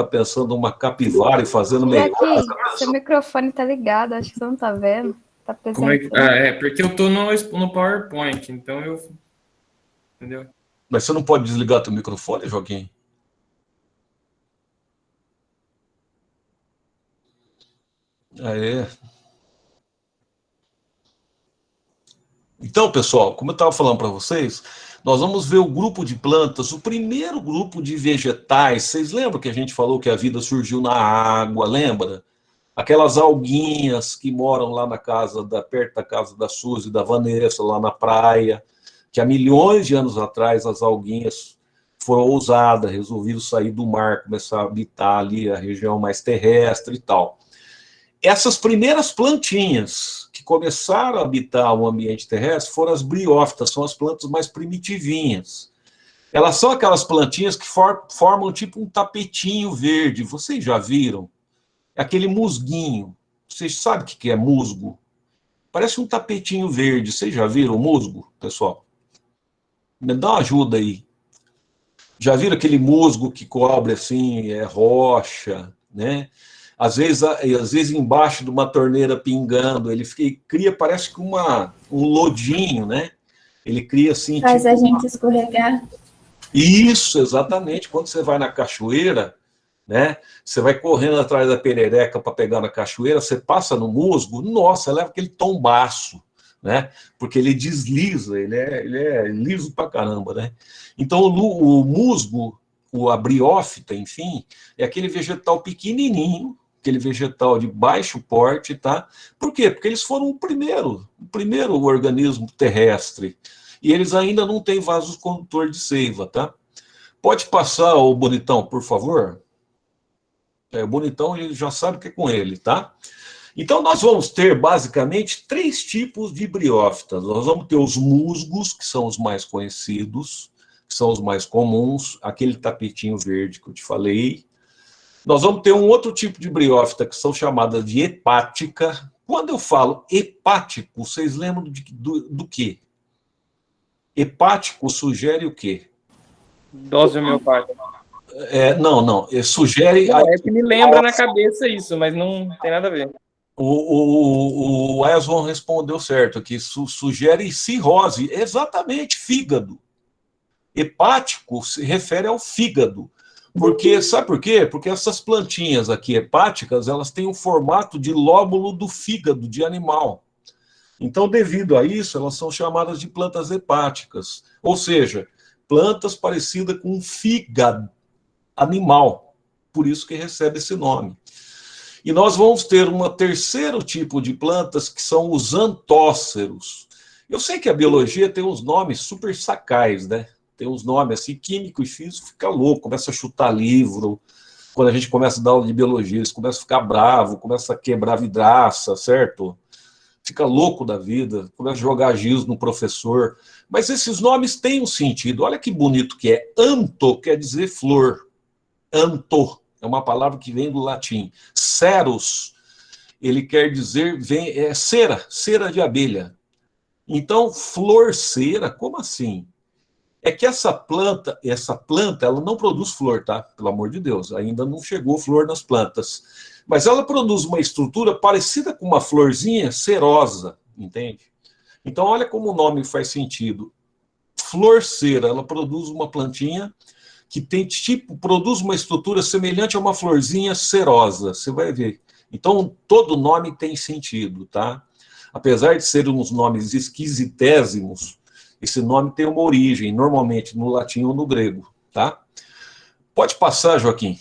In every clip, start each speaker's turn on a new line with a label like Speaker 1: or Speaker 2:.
Speaker 1: pensando numa capivara e fazendo meio.
Speaker 2: Joaquim, seu microfone tá ligado, acho que você não tá vendo. Tá apresentando.
Speaker 3: Porque eu tô no PowerPoint, então eu... Entendeu?
Speaker 1: Mas você não pode desligar teu microfone, Joaquim? Aê. Então, pessoal, como eu estava falando para vocês, nós vamos ver o grupo de plantas, o primeiro grupo de vegetais. Vocês lembram que a gente falou que a vida surgiu na água, lembra? Aquelas alguinhas que moram lá na casa, perto da casa da Suzy e da Vanessa, lá na praia, que há milhões de anos atrás as alguinhas foram ousadas, resolveram sair do mar, começar a habitar ali a região mais terrestre e tal. Essas primeiras plantinhas que começaram a habitar o ambiente terrestre foram as briófitas, são as plantas mais primitivinhas. Elas são aquelas plantinhas que formam tipo um tapetinho verde. Vocês já viram? É aquele musguinho. Vocês sabem o que é musgo? Parece um tapetinho verde. Vocês já viram o musgo, pessoal? Me dá uma ajuda aí. Já viram aquele musgo que cobre assim, rocha, né? Às vezes embaixo de uma torneira pingando, ele cria, parece que um lodinho, né? Ele cria assim...
Speaker 4: Faz tipo, a gente escorregar.
Speaker 1: Isso, exatamente. Quando você vai na cachoeira, né? Você vai correndo atrás da perereca para pegar na cachoeira, você passa no musgo, nossa, leva aquele tombaço, né? Porque ele desliza, ele é liso pra caramba, né? Então o musgo, a briófita, enfim, é aquele vegetal pequenininho, aquele vegetal de baixo porte, tá? Por quê? Porque eles foram o primeiro organismo terrestre, e eles ainda não têm vasos condutor de seiva, tá? Pode passar, o bonitão, por favor? O bonitão, ele já sabe o que é com ele, tá? Então, nós vamos ter, basicamente, 3 tipos de briófitas. Nós vamos ter os musgos, que são os mais conhecidos, que são os mais comuns, aquele tapetinho verde que eu te falei. Nós vamos ter um outro tipo de briófita, que são chamadas de hepática. Quando eu falo hepático, vocês lembram do quê? Hepático sugere o quê?
Speaker 3: Dose homeopática.
Speaker 1: Não, sugere...
Speaker 3: Não, é que me lembra na cabeça isso, mas não tem nada a ver.
Speaker 1: O Esvon respondeu certo aqui, sugere cirrose, exatamente, fígado. Hepático se refere ao fígado. Porque, sabe por quê? Porque essas plantinhas aqui hepáticas, elas têm o formato de lóbulo do fígado de animal. Então, devido a isso, elas são chamadas de plantas hepáticas. Ou seja, plantas parecidas com um fígado animal. Por isso que recebe esse nome. E nós vamos ter um terceiro tipo de plantas, que são os antóceros. Eu sei que a biologia tem uns nomes super sacais, né? Tem uns nomes assim, químico e físico, fica louco, começa a chutar livro. Quando a gente começa a dar aula de biologia, eles começam a ficar bravo, começa a quebrar vidraça, certo? Fica louco da vida, começa a jogar giz no professor. Mas esses nomes têm um sentido. Olha que bonito que é. Anto quer dizer flor. Anto é uma palavra que vem do latim. Ceros, ele quer dizer, cera de abelha. Então, flor cera, como assim? É que essa planta, ela não produz flor, tá? Pelo amor de Deus, ainda não chegou flor nas plantas. Mas ela produz uma estrutura parecida com uma florzinha cerosa, entende? Então, olha como o nome faz sentido. Flor cera, ela produz uma plantinha que produz uma estrutura semelhante a uma florzinha cerosa, você vai ver. Então, todo nome tem sentido, tá? Apesar de serem uns nomes esquisitésimos, esse nome tem uma origem, normalmente no latim ou no grego, tá? Pode passar, Joaquim.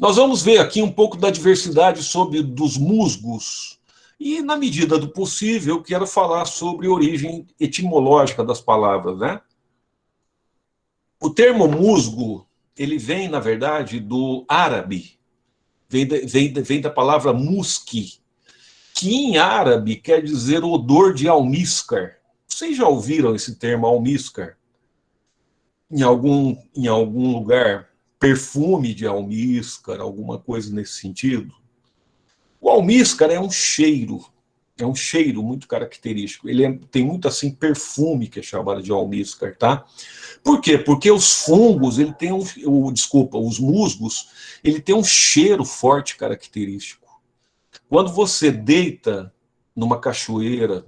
Speaker 1: Nós vamos ver aqui um pouco da diversidade dos musgos. E, na medida do possível, eu quero falar sobre a origem etimológica das palavras, né? O termo musgo, ele vem, na verdade, do árabe. Vem da palavra musqui, que em árabe quer dizer odor de almíscar. Vocês já ouviram esse termo almíscar? Em algum lugar, perfume de almíscar, alguma coisa nesse sentido? O almíscar é um cheiro, É um cheiro muito característico. Ele tem muito, assim, perfume, que é chamado de almíscar, tá? Por quê? Porque os fungos, ele tem os musgos, ele tem um cheiro forte característico. Quando você deita numa cachoeira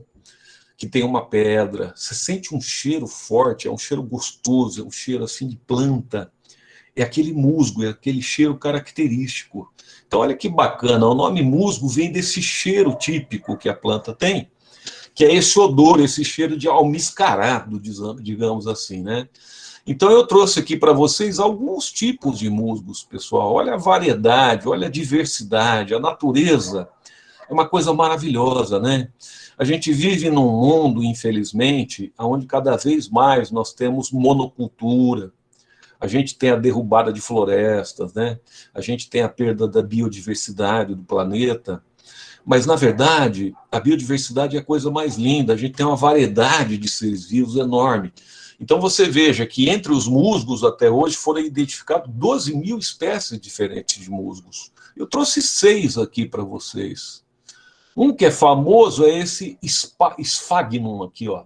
Speaker 1: que tem uma pedra, você sente um cheiro forte, é um cheiro gostoso, é um cheiro assim de planta, é aquele musgo, é aquele cheiro característico. Então, olha que bacana, o nome musgo vem desse cheiro típico que a planta tem, que é esse odor, esse cheiro de almiscarado, digamos assim, né? Então, eu trouxe aqui para vocês alguns tipos de musgos, pessoal. Olha a variedade, olha a diversidade, a natureza. É uma coisa maravilhosa, né? A gente vive num mundo, infelizmente, onde cada vez mais nós temos monocultura, a gente tem a derrubada de florestas, né? A gente tem a perda da biodiversidade do planeta, mas, na verdade, a biodiversidade é a coisa mais linda, a gente tem uma variedade de seres vivos enorme. Então, você veja que entre os musgos, até hoje, foram identificados 12 mil espécies diferentes de musgos. Eu trouxe 6 aqui para vocês. Um que é famoso é esse Sphagnum aqui, ó.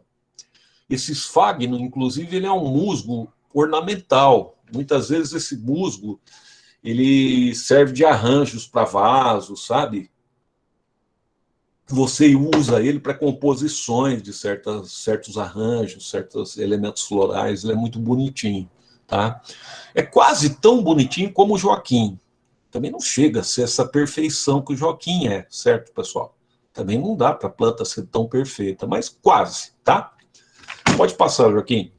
Speaker 1: Esse Sphagnum, inclusive, ele é um musgo ornamental. Muitas vezes esse musgo, ele serve de arranjos para vasos, sabe? Você usa ele para composições de certos arranjos, certos elementos florais, ele é muito bonitinho, tá? É quase tão bonitinho como o Joaquim. Também não chega a ser essa perfeição que o Joaquim é, certo, pessoal? Também não dá para a planta ser tão perfeita, mas quase, tá? Pode passar, Joaquim.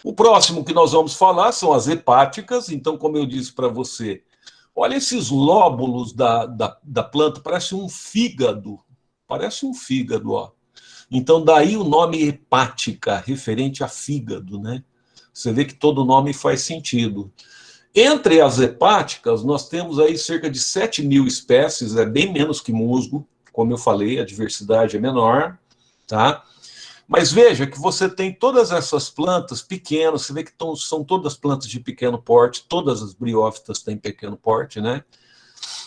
Speaker 1: O próximo que nós vamos falar são as hepáticas. Então, como eu disse para você, olha esses lóbulos da planta, parece um fígado. Parece um fígado, ó. Então, daí o nome hepática, referente a fígado, né? Você vê que todo nome faz sentido. Entre as hepáticas, nós temos aí cerca de 7 mil espécies, é bem menos que musgo, como eu falei, a diversidade é menor, tá? Mas veja que você tem todas essas plantas pequenas, você vê que são todas plantas de pequeno porte, todas as briófitas têm pequeno porte, né?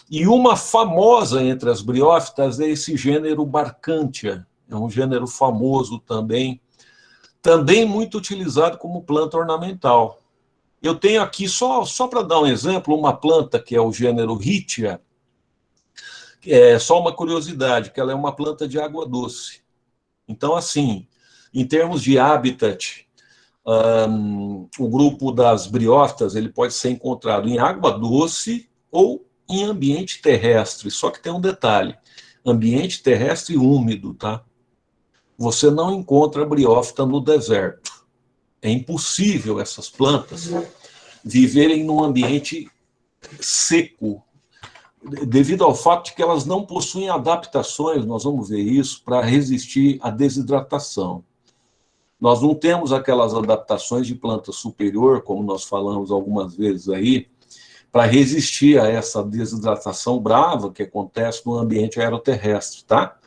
Speaker 1: E uma famosa entre as briófitas é esse gênero Barcantia, é um gênero famoso também muito utilizado como planta ornamental. Eu tenho aqui, só para dar um exemplo, uma planta que é o gênero Rhytia, é só uma curiosidade, que ela é uma planta de água doce. Então, assim, em termos de habitat, o grupo das briófitas ele pode ser encontrado em água doce ou em ambiente terrestre, só que tem um detalhe, ambiente terrestre úmido, tá? Você não encontra briófita no deserto. É impossível essas plantas viverem num ambiente seco, devido ao fato de que elas não possuem adaptações, nós vamos ver isso, para resistir à desidratação. Nós não temos aquelas adaptações de planta superior, como nós falamos algumas vezes aí, para resistir a essa desidratação brava que acontece no ambiente aeroterrestre, tá?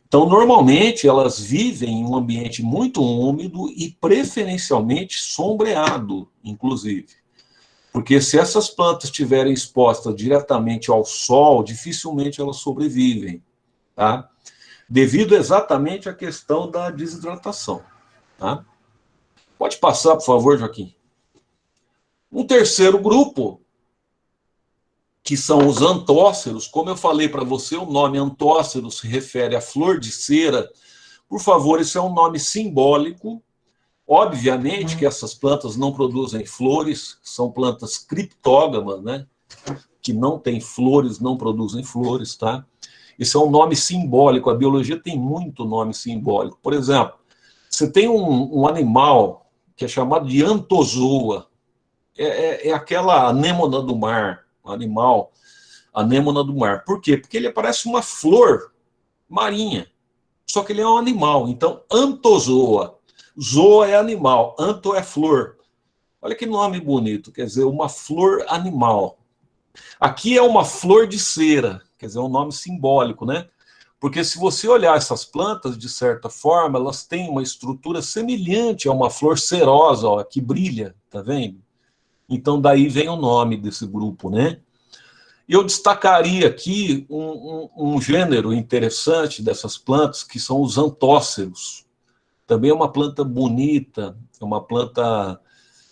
Speaker 1: Então, normalmente, elas vivem em um ambiente muito úmido e preferencialmente sombreado, inclusive. Porque se essas plantas estiverem expostas diretamente ao sol, dificilmente elas sobrevivem, tá? Devido exatamente à questão da desidratação, tá? Pode passar, por favor, Joaquim. Um terceiro grupo, que são os antóceros. Como eu falei para você, o nome antócero se refere à flor de cera. Por favor, isso é um nome simbólico. Obviamente que essas plantas não produzem flores, são plantas criptógamas, né? Que não têm flores, não produzem flores, tá? Isso é um nome simbólico, a biologia tem muito nome simbólico. Por exemplo, você tem um animal que é chamado de antozoa, é aquela anêmona do mar, um animal anêmona do mar. Por quê? Porque ele parece uma flor marinha, só que ele é um animal. Então, antozoa. Zoa é animal, anto é flor. Olha que nome bonito, quer dizer, uma flor animal. Aqui é uma flor de cera, quer dizer, é um nome simbólico, né? Porque se você olhar essas plantas, de certa forma, elas têm uma estrutura semelhante a uma flor cerosa, ó, que brilha, tá vendo? Então, daí vem o nome desse grupo, né? Eu destacaria aqui um gênero interessante dessas plantas, que são os antóceros. Também é uma planta bonita, é uma planta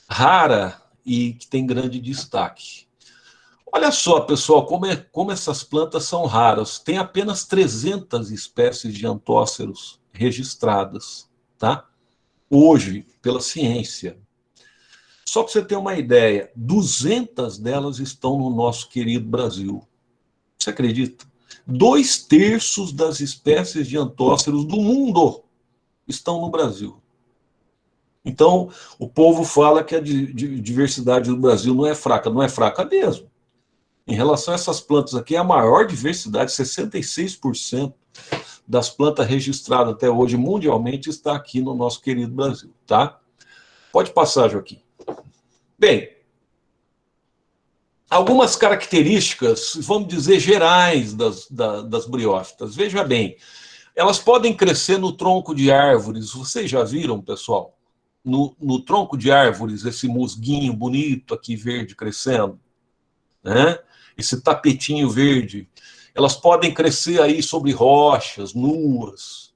Speaker 1: rara e que tem grande destaque. Olha só, pessoal, como essas plantas são raras. Tem apenas 300 espécies de antóceros registradas, tá? Hoje, pela ciência. Só para você ter uma ideia, 200 delas estão no nosso querido Brasil. Você acredita? 2/3 das espécies de antóceros do mundo estão no Brasil. Então, o povo fala que a diversidade do Brasil não é fraca. Não é fraca mesmo. Em relação a essas plantas aqui, a maior diversidade, 66% das plantas registradas até hoje mundialmente está aqui no nosso querido Brasil, tá? Pode passar, Joaquim. Bem, algumas características, vamos dizer, gerais das briófitas. Veja bem, elas podem crescer no tronco de árvores. Vocês já viram, pessoal? No tronco de árvores, esse musguinho bonito aqui, verde, crescendo, né? Esse tapetinho verde. Elas podem crescer aí sobre rochas, nuas.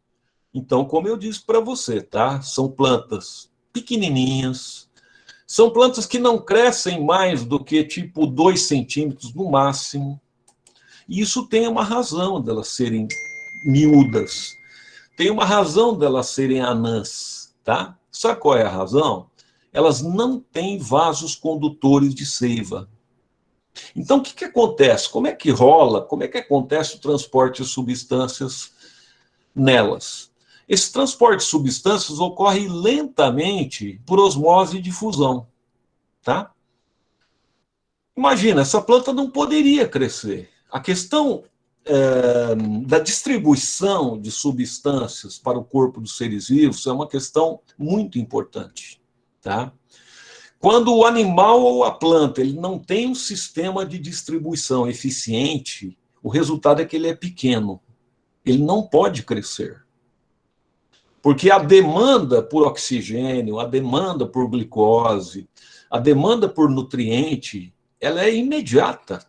Speaker 1: Então, como eu disse para você, tá? São plantas pequenininhas, são plantas que não crescem mais do que tipo 2 centímetros no máximo. E isso tem uma razão delas serem miúdas. Tem uma razão delas serem anãs, tá? Sabe qual é a razão? Elas não têm vasos condutores de seiva. Então, o que acontece? Como é que rola? Como é que acontece o transporte de substâncias nelas? Esse transporte de substâncias ocorre lentamente por osmose e difusão, tá? Imagina, essa planta não poderia crescer. A questão da distribuição de substâncias para o corpo dos seres vivos é uma questão muito importante, tá? Quando o animal ou a planta ele não tem um sistema de distribuição eficiente, o resultado é que ele é pequeno. Ele não pode crescer. Porque a demanda por oxigênio, a demanda por glicose, a demanda por nutriente, ela é imediata.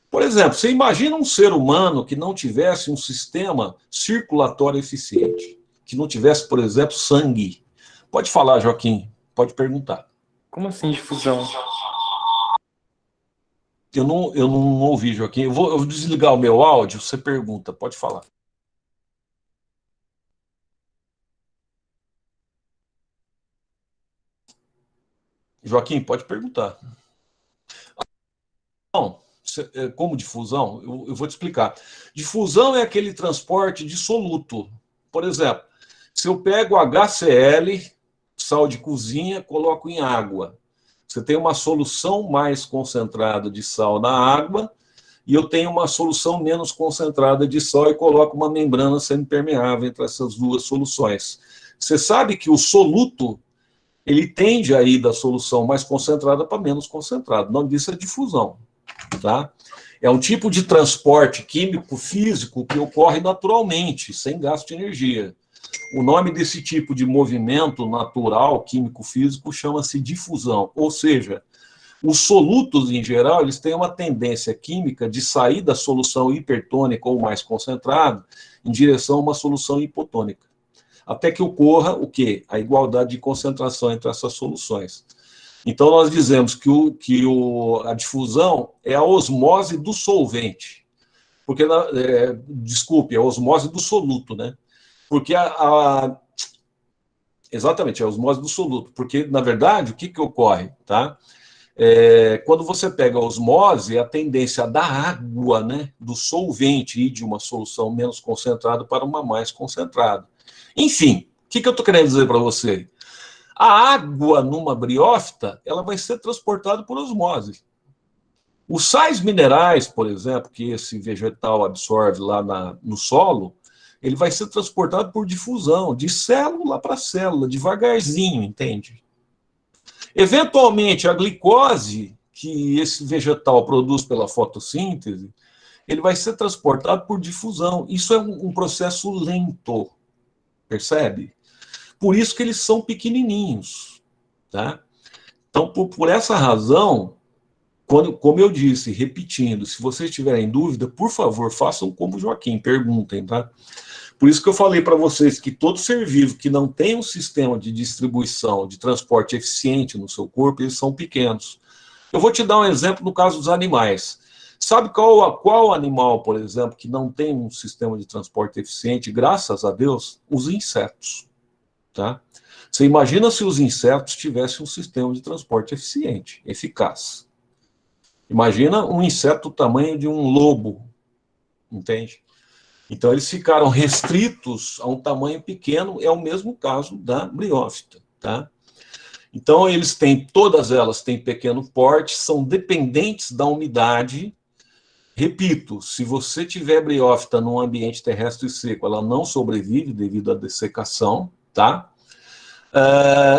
Speaker 1: Por exemplo, você imagina um ser humano que não tivesse um sistema circulatório eficiente, que não tivesse, por exemplo, sangue. Pode falar, Joaquim, pode perguntar.
Speaker 3: Como assim difusão?
Speaker 1: Eu não ouvi, Joaquim. Eu vou desligar o meu áudio, você pergunta, pode falar. Joaquim, pode perguntar. Não, como difusão? Eu vou te explicar. Difusão é aquele transporte dissoluto. Por exemplo, se eu pego HCl, sal de cozinha, coloco em água. Você tem uma solução mais concentrada de sal na água e eu tenho uma solução menos concentrada de sal e coloco uma membrana semipermeável entre essas duas soluções. Você sabe que o soluto ele tende a ir da solução mais concentrada para menos concentrada. O nome disso é difusão. Tá? É um tipo de transporte químico físico que ocorre naturalmente, sem gasto de energia. O nome desse tipo de movimento natural químico físico chama-se difusão, ou seja, os solutos em geral, eles têm uma tendência química de sair da solução hipertônica ou mais concentrada em direção a uma solução hipotônica, até que ocorra o quê? A igualdade de concentração entre essas soluções. Então, nós dizemos que a difusão é a osmose do solvente. Porque, desculpe, é a osmose do soluto, né? Porque exatamente, é a osmose do soluto. Porque, na verdade, o que ocorre, tá? Quando você pega a osmose, a tendência da água, né, do solvente, ir de uma solução menos concentrada para uma mais concentrada. Enfim, o que eu estou querendo dizer para você? A água numa briófita, ela vai ser transportada por osmose. Os sais minerais, por exemplo, que esse vegetal absorve lá no solo, ele vai ser transportado por difusão, de célula para célula, devagarzinho, entende? Eventualmente, a glicose que esse vegetal produz pela fotossíntese, ele vai ser transportado por difusão. Isso é um processo lento, percebe? Por isso que eles são pequenininhos, tá? Então, por essa razão, como eu disse, repetindo, se vocês tiverem dúvida, por favor, façam como o Joaquim, perguntem, tá? Por isso que eu falei para vocês que todo ser vivo que não tem um sistema de distribuição, de transporte eficiente no seu corpo, eles são pequenos. Eu vou te dar um exemplo no caso dos animais. Sabe qual animal, por exemplo, que não tem um sistema de transporte eficiente, graças a Deus? Os insetos, tá? Você imagina se os insetos tivessem um sistema de transporte eficiente, eficaz. Imagina um inseto do tamanho de um lobo, entende? Então, eles ficaram restritos a um tamanho pequeno, é o mesmo caso da briófita, tá? Então, todas elas têm pequeno porte, são dependentes da umidade. Repito, se você tiver briófita num ambiente terrestre seco, ela não sobrevive devido à dessecação, tá?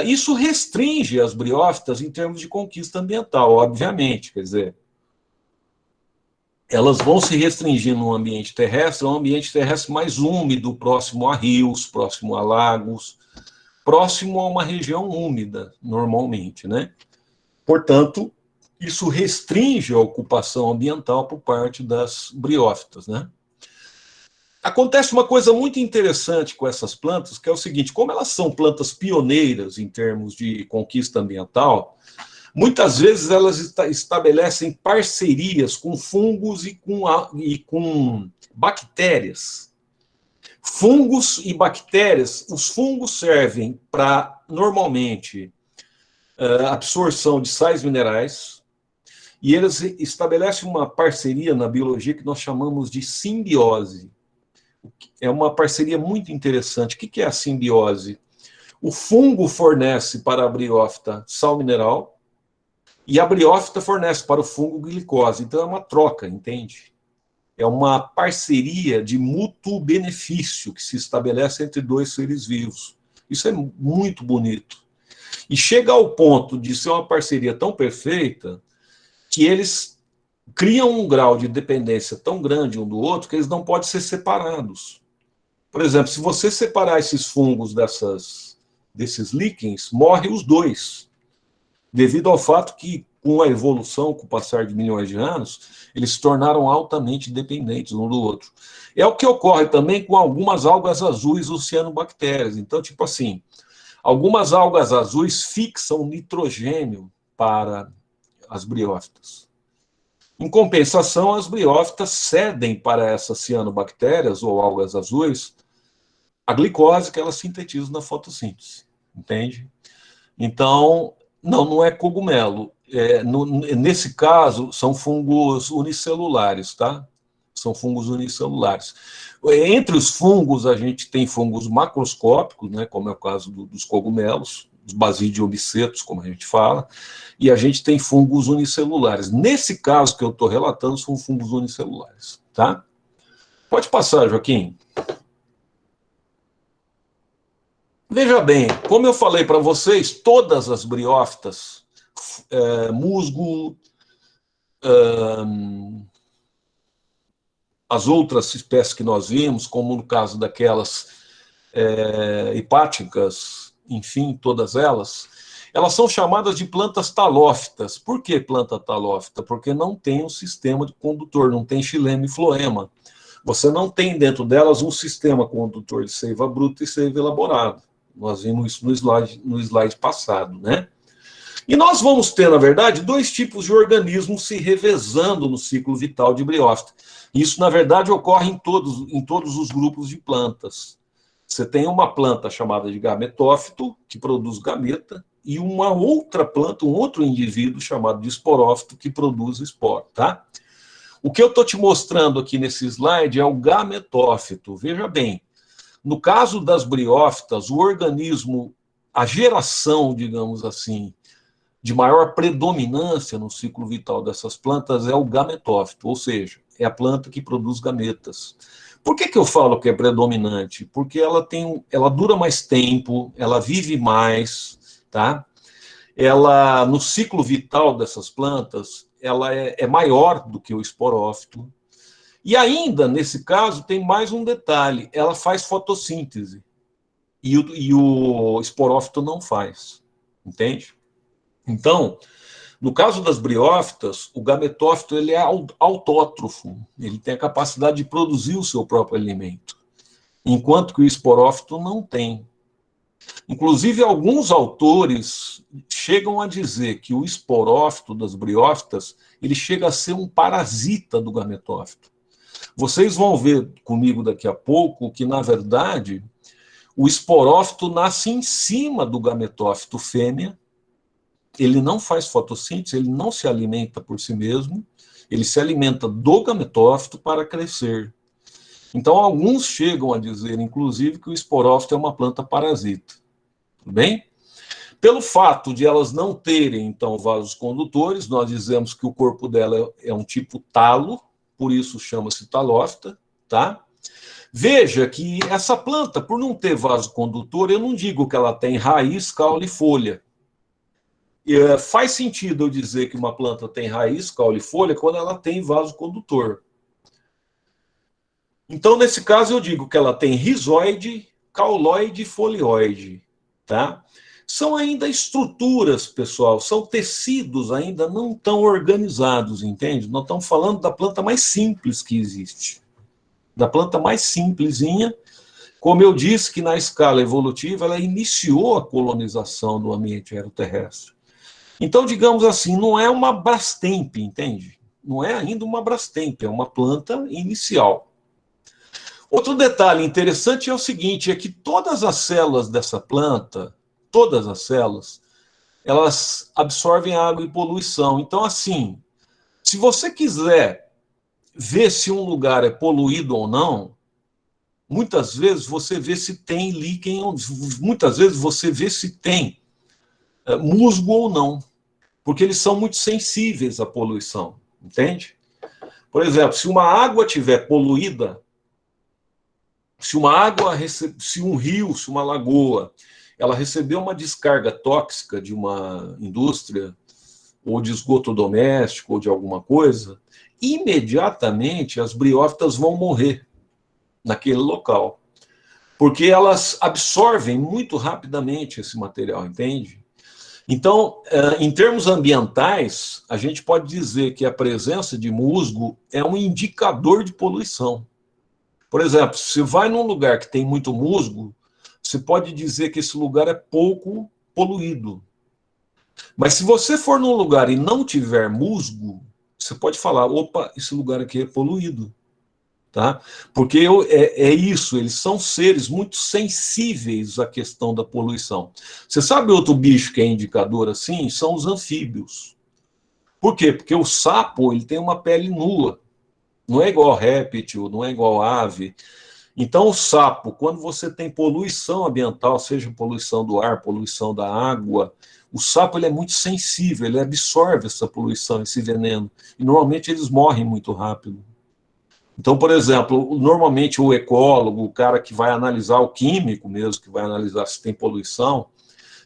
Speaker 1: Isso restringe as briófitas em termos de conquista ambiental, obviamente, quer dizer, elas vão se restringir num ambiente terrestre, um ambiente terrestre mais úmido, próximo a rios, próximo a lagos, próximo a uma região úmida, normalmente, né? Portanto, isso restringe a ocupação ambiental por parte das briófitas, né? Acontece uma coisa muito interessante com essas plantas, que é o seguinte, como elas são plantas pioneiras em termos de conquista ambiental, muitas vezes elas estabelecem parcerias com fungos e com bactérias. Fungos e bactérias, os fungos servem para, normalmente, absorção de sais minerais, e eles estabelecem uma parceria na biologia que nós chamamos de simbiose. É uma parceria muito interessante. O que é a simbiose? O fungo fornece para a briófita sal mineral e a briófita fornece para o fungo glicose. Então é uma troca, entende? É uma parceria de mútuo benefício que se estabelece entre dois seres vivos. Isso é muito bonito. E chega ao ponto de ser uma parceria tão perfeita que eles criam um grau de dependência tão grande um do outro que eles não podem ser separados. Por exemplo, se você separar esses fungos desses líquens, morrem os dois, devido ao fato que, com a evolução, com o passar de milhões de anos, eles se tornaram altamente dependentes um do outro. É o que ocorre também com algumas algas azuis oceanobactérias. Então, tipo assim, algumas algas azuis fixam nitrogênio para as briófitas. Em compensação, as briófitas cedem para essas cianobactérias ou algas azuis a glicose que elas sintetizam na fotossíntese, entende? Então, não é cogumelo. Nesse caso, são fungos unicelulares, tá? São fungos unicelulares. Entre os fungos, a gente tem fungos macroscópicos, né, como é o caso dos cogumelos, os basidiomicetos, como a gente fala, e a gente tem fungos unicelulares. Nesse caso que eu estou relatando, são fungos unicelulares, tá? Pode passar, Joaquim. Veja bem, como eu falei para vocês, todas as briófitas, musgo, as outras espécies que nós vimos, como no caso daquelas hepáticas, enfim, todas elas são chamadas de plantas talófitas. Por que planta talófita? Porque não tem um sistema de condutor, não tem xilema e floema. Você não tem dentro delas um sistema condutor de seiva bruta e seiva elaborada. Nós vimos isso no slide passado, né? E nós vamos ter, na verdade, dois tipos de organismos se revezando no ciclo vital de briófita. Isso, na verdade, ocorre em todos os grupos de plantas. Você tem uma planta chamada de gametófito, que produz gameta, e uma outra planta, um outro indivíduo chamado de esporófito, que produz esporo, tá? O que eu estou te mostrando aqui nesse slide é o gametófito. Veja bem, no caso das briófitas, o organismo, a geração, digamos assim, de maior predominância no ciclo vital dessas plantas é o gametófito, ou seja, é a planta que produz gametas. Por que eu falo que é predominante? Porque ela dura mais tempo, ela vive mais, tá? Ela, no ciclo vital dessas plantas, ela é maior do que o esporófito. E ainda, nesse caso, tem mais um detalhe, ela faz fotossíntese. E o esporófito não faz, entende? Então, No caso das briófitas, o gametófito ele é autótrofo, ele tem a capacidade de produzir o seu próprio alimento, enquanto que o esporófito não tem. Inclusive, alguns autores chegam a dizer que o esporófito das briófitas ele chega a ser um parasita do gametófito. Vocês vão ver comigo daqui a pouco que, na verdade, o esporófito nasce em cima do gametófito fêmea, ele não faz fotossíntese, ele não se alimenta por si mesmo, ele se alimenta do gametófito para crescer. Então, alguns chegam a dizer, inclusive, que o esporófito é uma planta parasita. Tudo bem? Pelo fato de elas não terem, então, vasos condutores, nós dizemos que o corpo dela é um tipo talo, por isso chama-se talófita, tá? Veja que essa planta, por não ter vaso condutor, eu não digo que ela tem raiz, caule e folha. Faz sentido eu dizer que uma planta tem raiz, caule e folha quando ela tem vaso condutor. Então, nesse caso, eu digo que ela tem rizoide, cauloide e folioide, tá? São ainda estruturas, pessoal, são tecidos ainda não tão organizados, entende? Nós estamos falando da planta mais simples que existe. Da planta mais simplesinha, como eu disse que na escala evolutiva ela iniciou a colonização do ambiente aeroterrestre. Então, digamos assim, não é uma Brastemp, entende? Não é ainda uma Brastemp, é uma planta inicial. Outro detalhe interessante é o seguinte, é que todas as células dessa planta, todas as células, elas absorvem água e poluição. Então, assim, se você quiser ver se um lugar é poluído ou não, muitas vezes você vê se tem líquen, muitas vezes você vê se tem musgo ou não, porque eles são muito sensíveis à poluição, entende? Por exemplo, se uma água estiver poluída, se um rio, se uma lagoa, ela recebeu uma descarga tóxica de uma indústria, ou de esgoto doméstico, ou de alguma coisa, imediatamente as briófitas vão morrer naquele local, porque elas absorvem muito rapidamente esse material, entende? Então, em termos ambientais, a gente pode dizer que a presença de musgo é um indicador de poluição. Por exemplo, se vai num lugar que tem muito musgo, você pode dizer que esse lugar é pouco poluído. Mas se você for num lugar e não tiver musgo, você pode falar, opa, esse lugar aqui é poluído. Tá? Porque é isso, eles são seres muito sensíveis à questão da poluição. Você sabe outro bicho que é indicador assim? São os anfíbios. Por quê? Porque o sapo ele tem uma pele nua. Não é igual réptil, não é igual ave. Então, o sapo, quando você tem poluição ambiental, seja poluição do ar, poluição da água, o sapo ele é muito sensível, ele absorve essa poluição, esse veneno. E normalmente eles morrem muito rápido. Então, por exemplo, normalmente o ecólogo, o cara que vai analisar o químico mesmo, que vai analisar se tem poluição,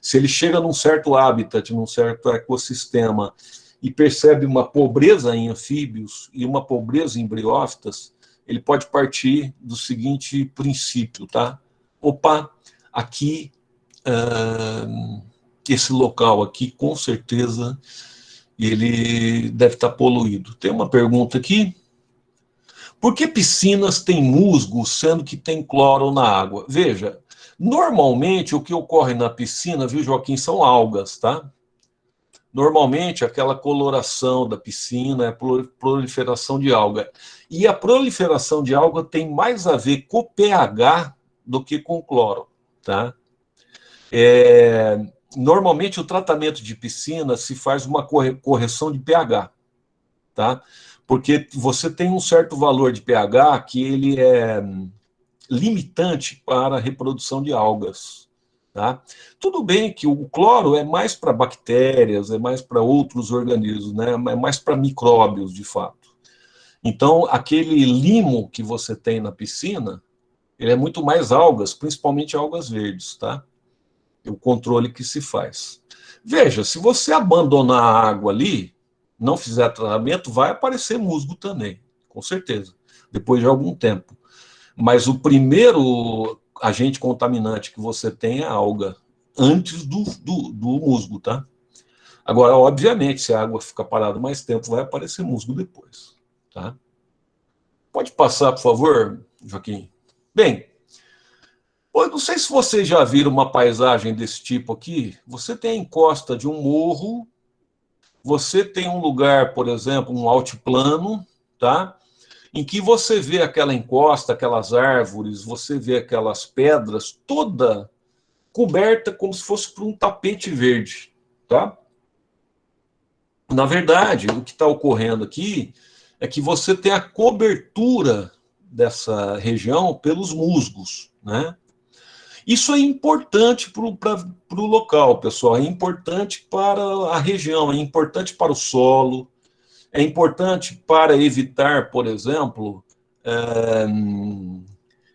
Speaker 1: se ele chega num certo habitat, num certo ecossistema, e percebe uma pobreza em anfíbios e uma pobreza em briófitas, ele pode partir do seguinte princípio, tá? Opa, aqui, esse local aqui, com certeza, ele deve estar poluído. Tem uma pergunta aqui. Por que piscinas têm musgo, sendo que tem cloro na água? Veja, normalmente o que ocorre na piscina, viu, Joaquim, são algas, tá? Normalmente aquela coloração da piscina é proliferação de alga. E a proliferação de alga tem mais a ver com o pH do que com o cloro, tá? Normalmente o tratamento de piscina se faz uma correção de pH, tá? Porque você tem um certo valor de pH que ele é limitante para a reprodução de algas. Tá? Tudo bem que o cloro é mais para bactérias, é mais para outros organismos, né? É mais para micróbios, de fato. Então, aquele limo que você tem na piscina, ele é muito mais algas, principalmente algas verdes, tá? É o controle que se faz. Veja, se você abandonar a água ali, não fizer tratamento, vai aparecer musgo também, com certeza, depois de algum tempo. Mas o primeiro agente contaminante que você tem é a alga, antes do musgo, tá? Agora, obviamente, se a água ficar parada mais tempo, vai aparecer musgo depois. Tá? Pode passar, por favor, Joaquim? Bem, eu não sei se vocês já viram uma paisagem desse tipo aqui. Você tem a encosta de um morro, você tem um lugar, por exemplo, um altiplano, tá? Em que você vê aquela encosta, aquelas árvores, você vê aquelas pedras, toda coberta como se fosse por um tapete verde, tá? Na verdade, o que está ocorrendo aqui é que você tem a cobertura dessa região pelos musgos, né? Isso é importante para o local, pessoal, é importante para a região, é importante para o solo, é importante para evitar, por exemplo,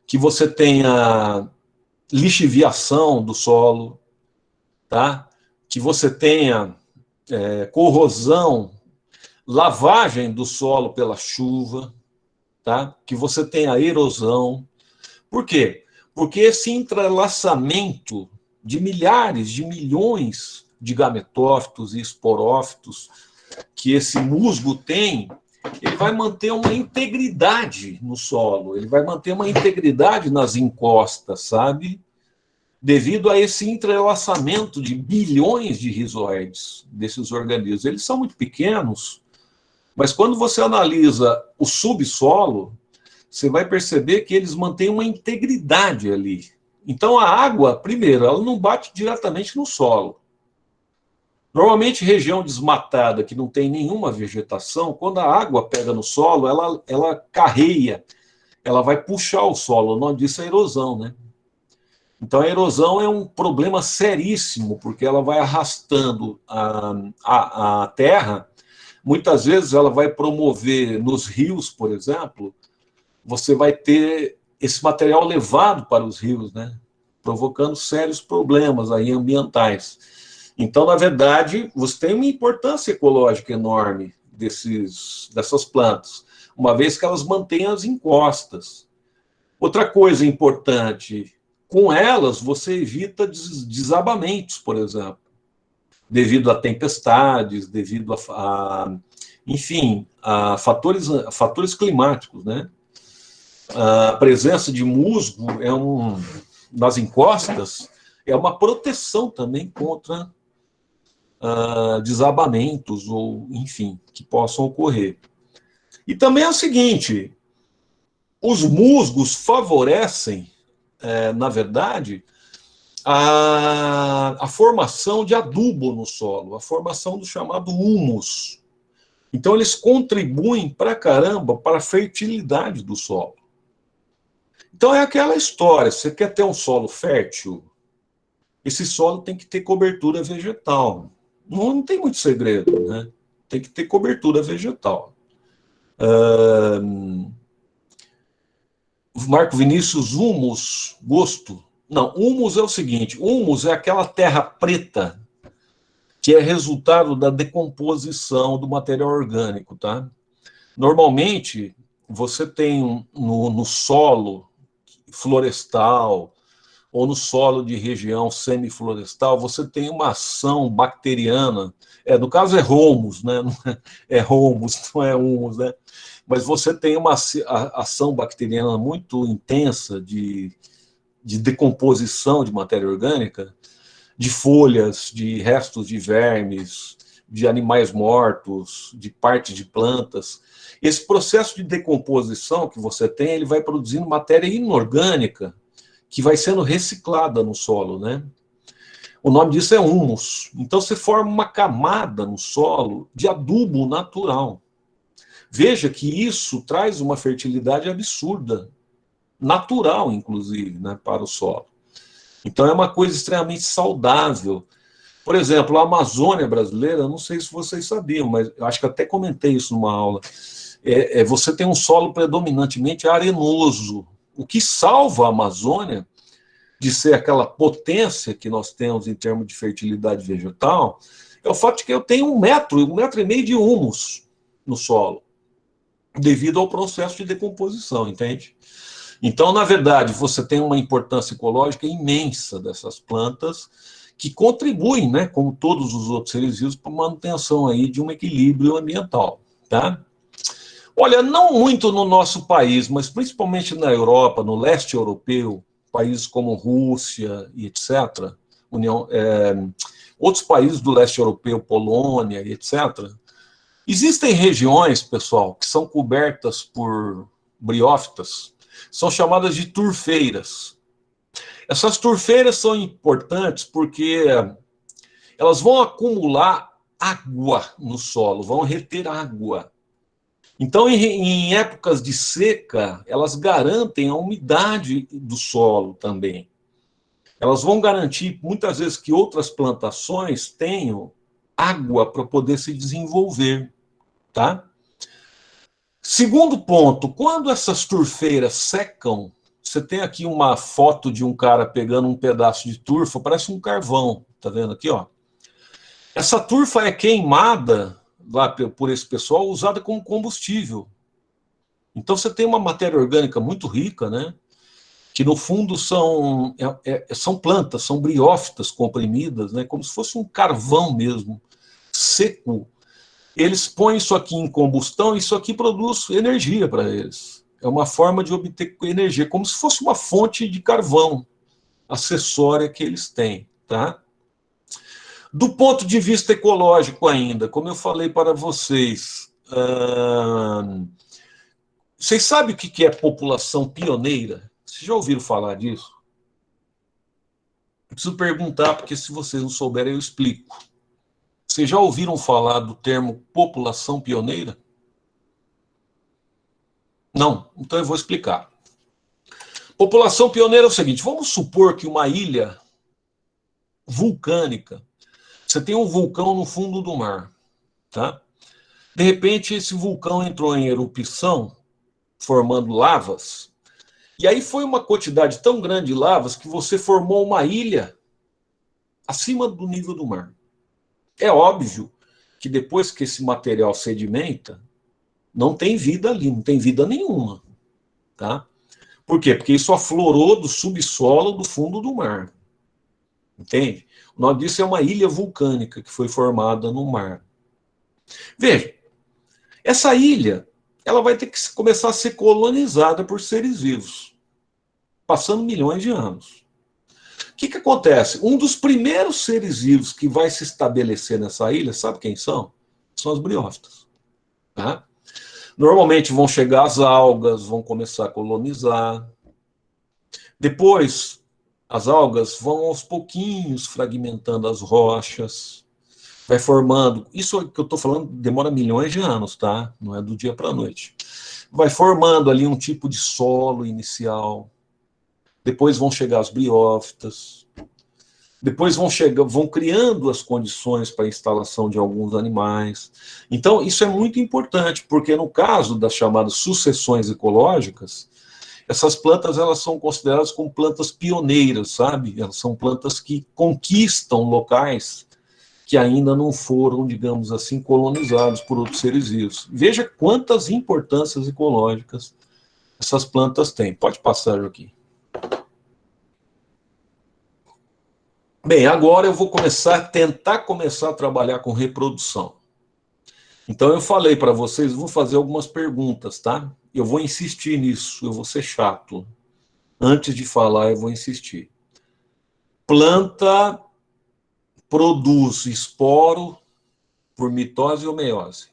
Speaker 1: que você tenha lixiviação do solo, tá? Que você tenha corrosão, lavagem do solo pela chuva, tá? Que você tenha erosão. Por quê? Porque esse entrelaçamento de milhares, de milhões de gametófitos e esporófitos que esse musgo tem, ele vai manter uma integridade no solo, ele vai manter uma integridade nas encostas, sabe? Devido a esse entrelaçamento de bilhões de rizoides desses organismos. Eles são muito pequenos, mas quando você analisa o subsolo, você vai perceber que eles mantêm uma integridade ali. Então, a água, primeiro, ela não bate diretamente no solo. Normalmente, região desmatada, que não tem nenhuma vegetação, quando a água pega no solo, ela carreia, ela vai puxar o solo. O nome disso é erosão, né? Então, a erosão é um problema seríssimo, porque ela vai arrastando a terra. Muitas vezes, ela vai promover nos rios, por exemplo, você vai ter esse material levado para os rios, né? Provocando sérios problemas aí ambientais. Então, na verdade, você tem uma importância ecológica enorme dessas plantas, uma vez que elas mantêm as encostas. Outra coisa importante, com elas você evita desabamentos, por exemplo, devido a tempestades, devido enfim, a fatores climáticos, né? A presença de musgo nas encostas é uma proteção também contra desabamentos ou, enfim, que possam ocorrer. E também é o seguinte, os musgos favorecem, na verdade, a formação de adubo no solo, a formação do chamado humus. Então, eles contribuem pra caramba para a fertilidade do solo. Então, é aquela história, você quer ter um solo fértil, esse solo tem que ter cobertura vegetal. Não tem muito segredo, né? Tem que ter cobertura vegetal. Marco Vinícius, humus, gosto. Não, humus é o seguinte, humus é aquela terra preta que é resultado da decomposição do material orgânico, tá? Normalmente, você tem no solo florestal ou no solo de região semiflorestal, você tem uma ação bacteriana, no caso é humus, né? É humus, não é humus, né? Mas você tem uma ação bacteriana muito intensa de decomposição de matéria orgânica, de folhas, de restos de vermes, de animais mortos, de partes de plantas. Esse processo de decomposição que você tem, ele vai produzindo matéria inorgânica que vai sendo reciclada no solo, né? O nome disso é humus. Então, você forma uma camada no solo de adubo natural. Veja que isso traz uma fertilidade absurda, natural, inclusive, né, para o solo. Então, é uma coisa extremamente saudável. Por exemplo, a Amazônia brasileira, não sei se vocês sabiam, mas eu acho que até comentei isso numa aula, você tem um solo predominantemente arenoso. O que salva a Amazônia de ser aquela potência que nós temos em termos de fertilidade vegetal é o fato de que eu tenho 1,5 metro de humus no solo, devido ao processo de decomposição, entende? Então, na verdade, você tem uma importância ecológica imensa dessas plantas que contribuem, né, como todos os outros seres vivos, para a manutenção aí de um equilíbrio ambiental, tá? Olha, não muito no nosso país, mas principalmente na Europa, no leste europeu, países como Rússia e etc., outros países do leste europeu, Polônia e etc., existem regiões, pessoal, que são cobertas por briófitas, são chamadas de turfeiras. Essas turfeiras são importantes porque elas vão acumular água no solo, vão reter água. Então, em épocas de seca, elas garantem a umidade do solo também. Elas vão garantir, muitas vezes, que outras plantações tenham água para poder se desenvolver, tá? Segundo ponto, quando essas turfeiras secam, você tem aqui uma foto de um cara pegando um pedaço de turfa, parece um carvão, tá vendo aqui, ó? Essa turfa é queimada lá por esse pessoal, usada como combustível. Então você tem uma matéria orgânica muito rica, né? Que no fundo são plantas, são briófitas comprimidas, né? Como se fosse um carvão mesmo, seco. Eles põem isso aqui em combustão e isso aqui produz energia para eles. É uma forma de obter energia, como se fosse uma fonte de carvão acessória que eles têm, tá? Do ponto de vista ecológico ainda, como eu falei para vocês, vocês sabem o que é população pioneira? Vocês já ouviram falar disso? Eu preciso perguntar, porque se vocês não souberem, eu explico. Vocês já ouviram falar do termo população pioneira? Não? Então eu vou explicar. População pioneira é o seguinte, vamos supor que uma ilha vulcânica, você tem um vulcão no fundo do mar, tá? De repente, esse vulcão entrou em erupção, formando lavas, e aí foi uma quantidade tão grande de lavas que você formou uma ilha acima do nível do mar. É óbvio que depois que esse material sedimenta, não tem vida ali, não tem vida nenhuma, tá? Por quê? Porque isso aflorou do subsolo do fundo do mar, entende? O nome disso é uma ilha vulcânica que foi formada no mar. Veja, essa ilha, ela vai ter que começar a ser colonizada por seres vivos, passando milhões de anos. O que acontece? Um dos primeiros seres vivos que vai se estabelecer nessa ilha, sabe quem são? São as briófitas. Tá? Normalmente vão chegar as algas, vão começar a colonizar. Depois, as algas vão aos pouquinhos fragmentando as rochas, vai formando. Isso que eu estou falando demora milhões de anos, tá? Não é do dia para a noite. Vai formando ali um tipo de solo inicial. Depois vão chegar as briófitas. Depois vão criando as condições para a instalação de alguns animais. Então, isso é muito importante, porque no caso das chamadas sucessões ecológicas, essas plantas elas são consideradas como plantas pioneiras, sabe? Elas são plantas que conquistam locais que ainda não foram, digamos assim, colonizados por outros seres vivos. Veja quantas importâncias ecológicas essas plantas têm. Pode passar, Joaquim. Bem, agora eu vou tentar começar a trabalhar com reprodução. Então eu falei para vocês, vou fazer algumas perguntas, tá? Eu vou insistir nisso, eu vou ser chato. Antes de falar, eu vou insistir. Planta produz esporo por mitose ou meiose?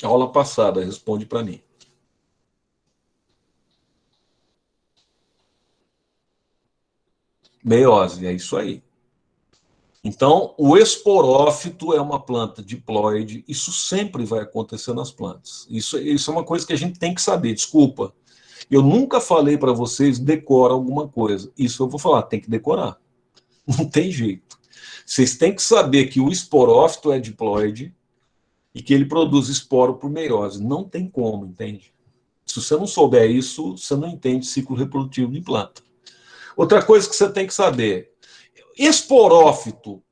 Speaker 1: Aula passada, responde para mim. Meiose, é isso aí. Então, o esporófito é uma planta diploide, isso sempre vai acontecer nas plantas. Isso é uma coisa que a gente tem que saber, desculpa. Eu nunca falei para vocês, decora alguma coisa. Isso eu vou falar, tem que decorar. Não tem jeito. Vocês têm que saber que o esporófito é diploide e que ele produz esporo por meiose. Não tem como, entende? Se você não souber isso, você não entende ciclo reprodutivo de planta. Outra coisa que você tem que saber, esporófito,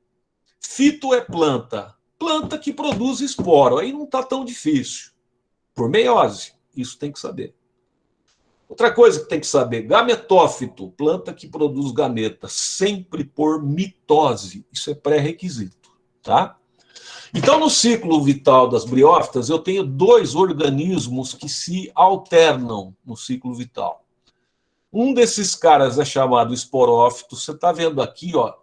Speaker 1: fito é planta, planta que produz esporo, aí não está tão difícil, por meiose, isso tem que saber. Outra coisa que tem que saber, gametófito, planta que produz gameta, sempre por mitose. Isso é pré-requisito, tá? Então, no ciclo vital das briófitas, eu tenho 2 organismos que se alternam no ciclo vital. Um desses caras é chamado esporófito. Você está vendo aqui, ó,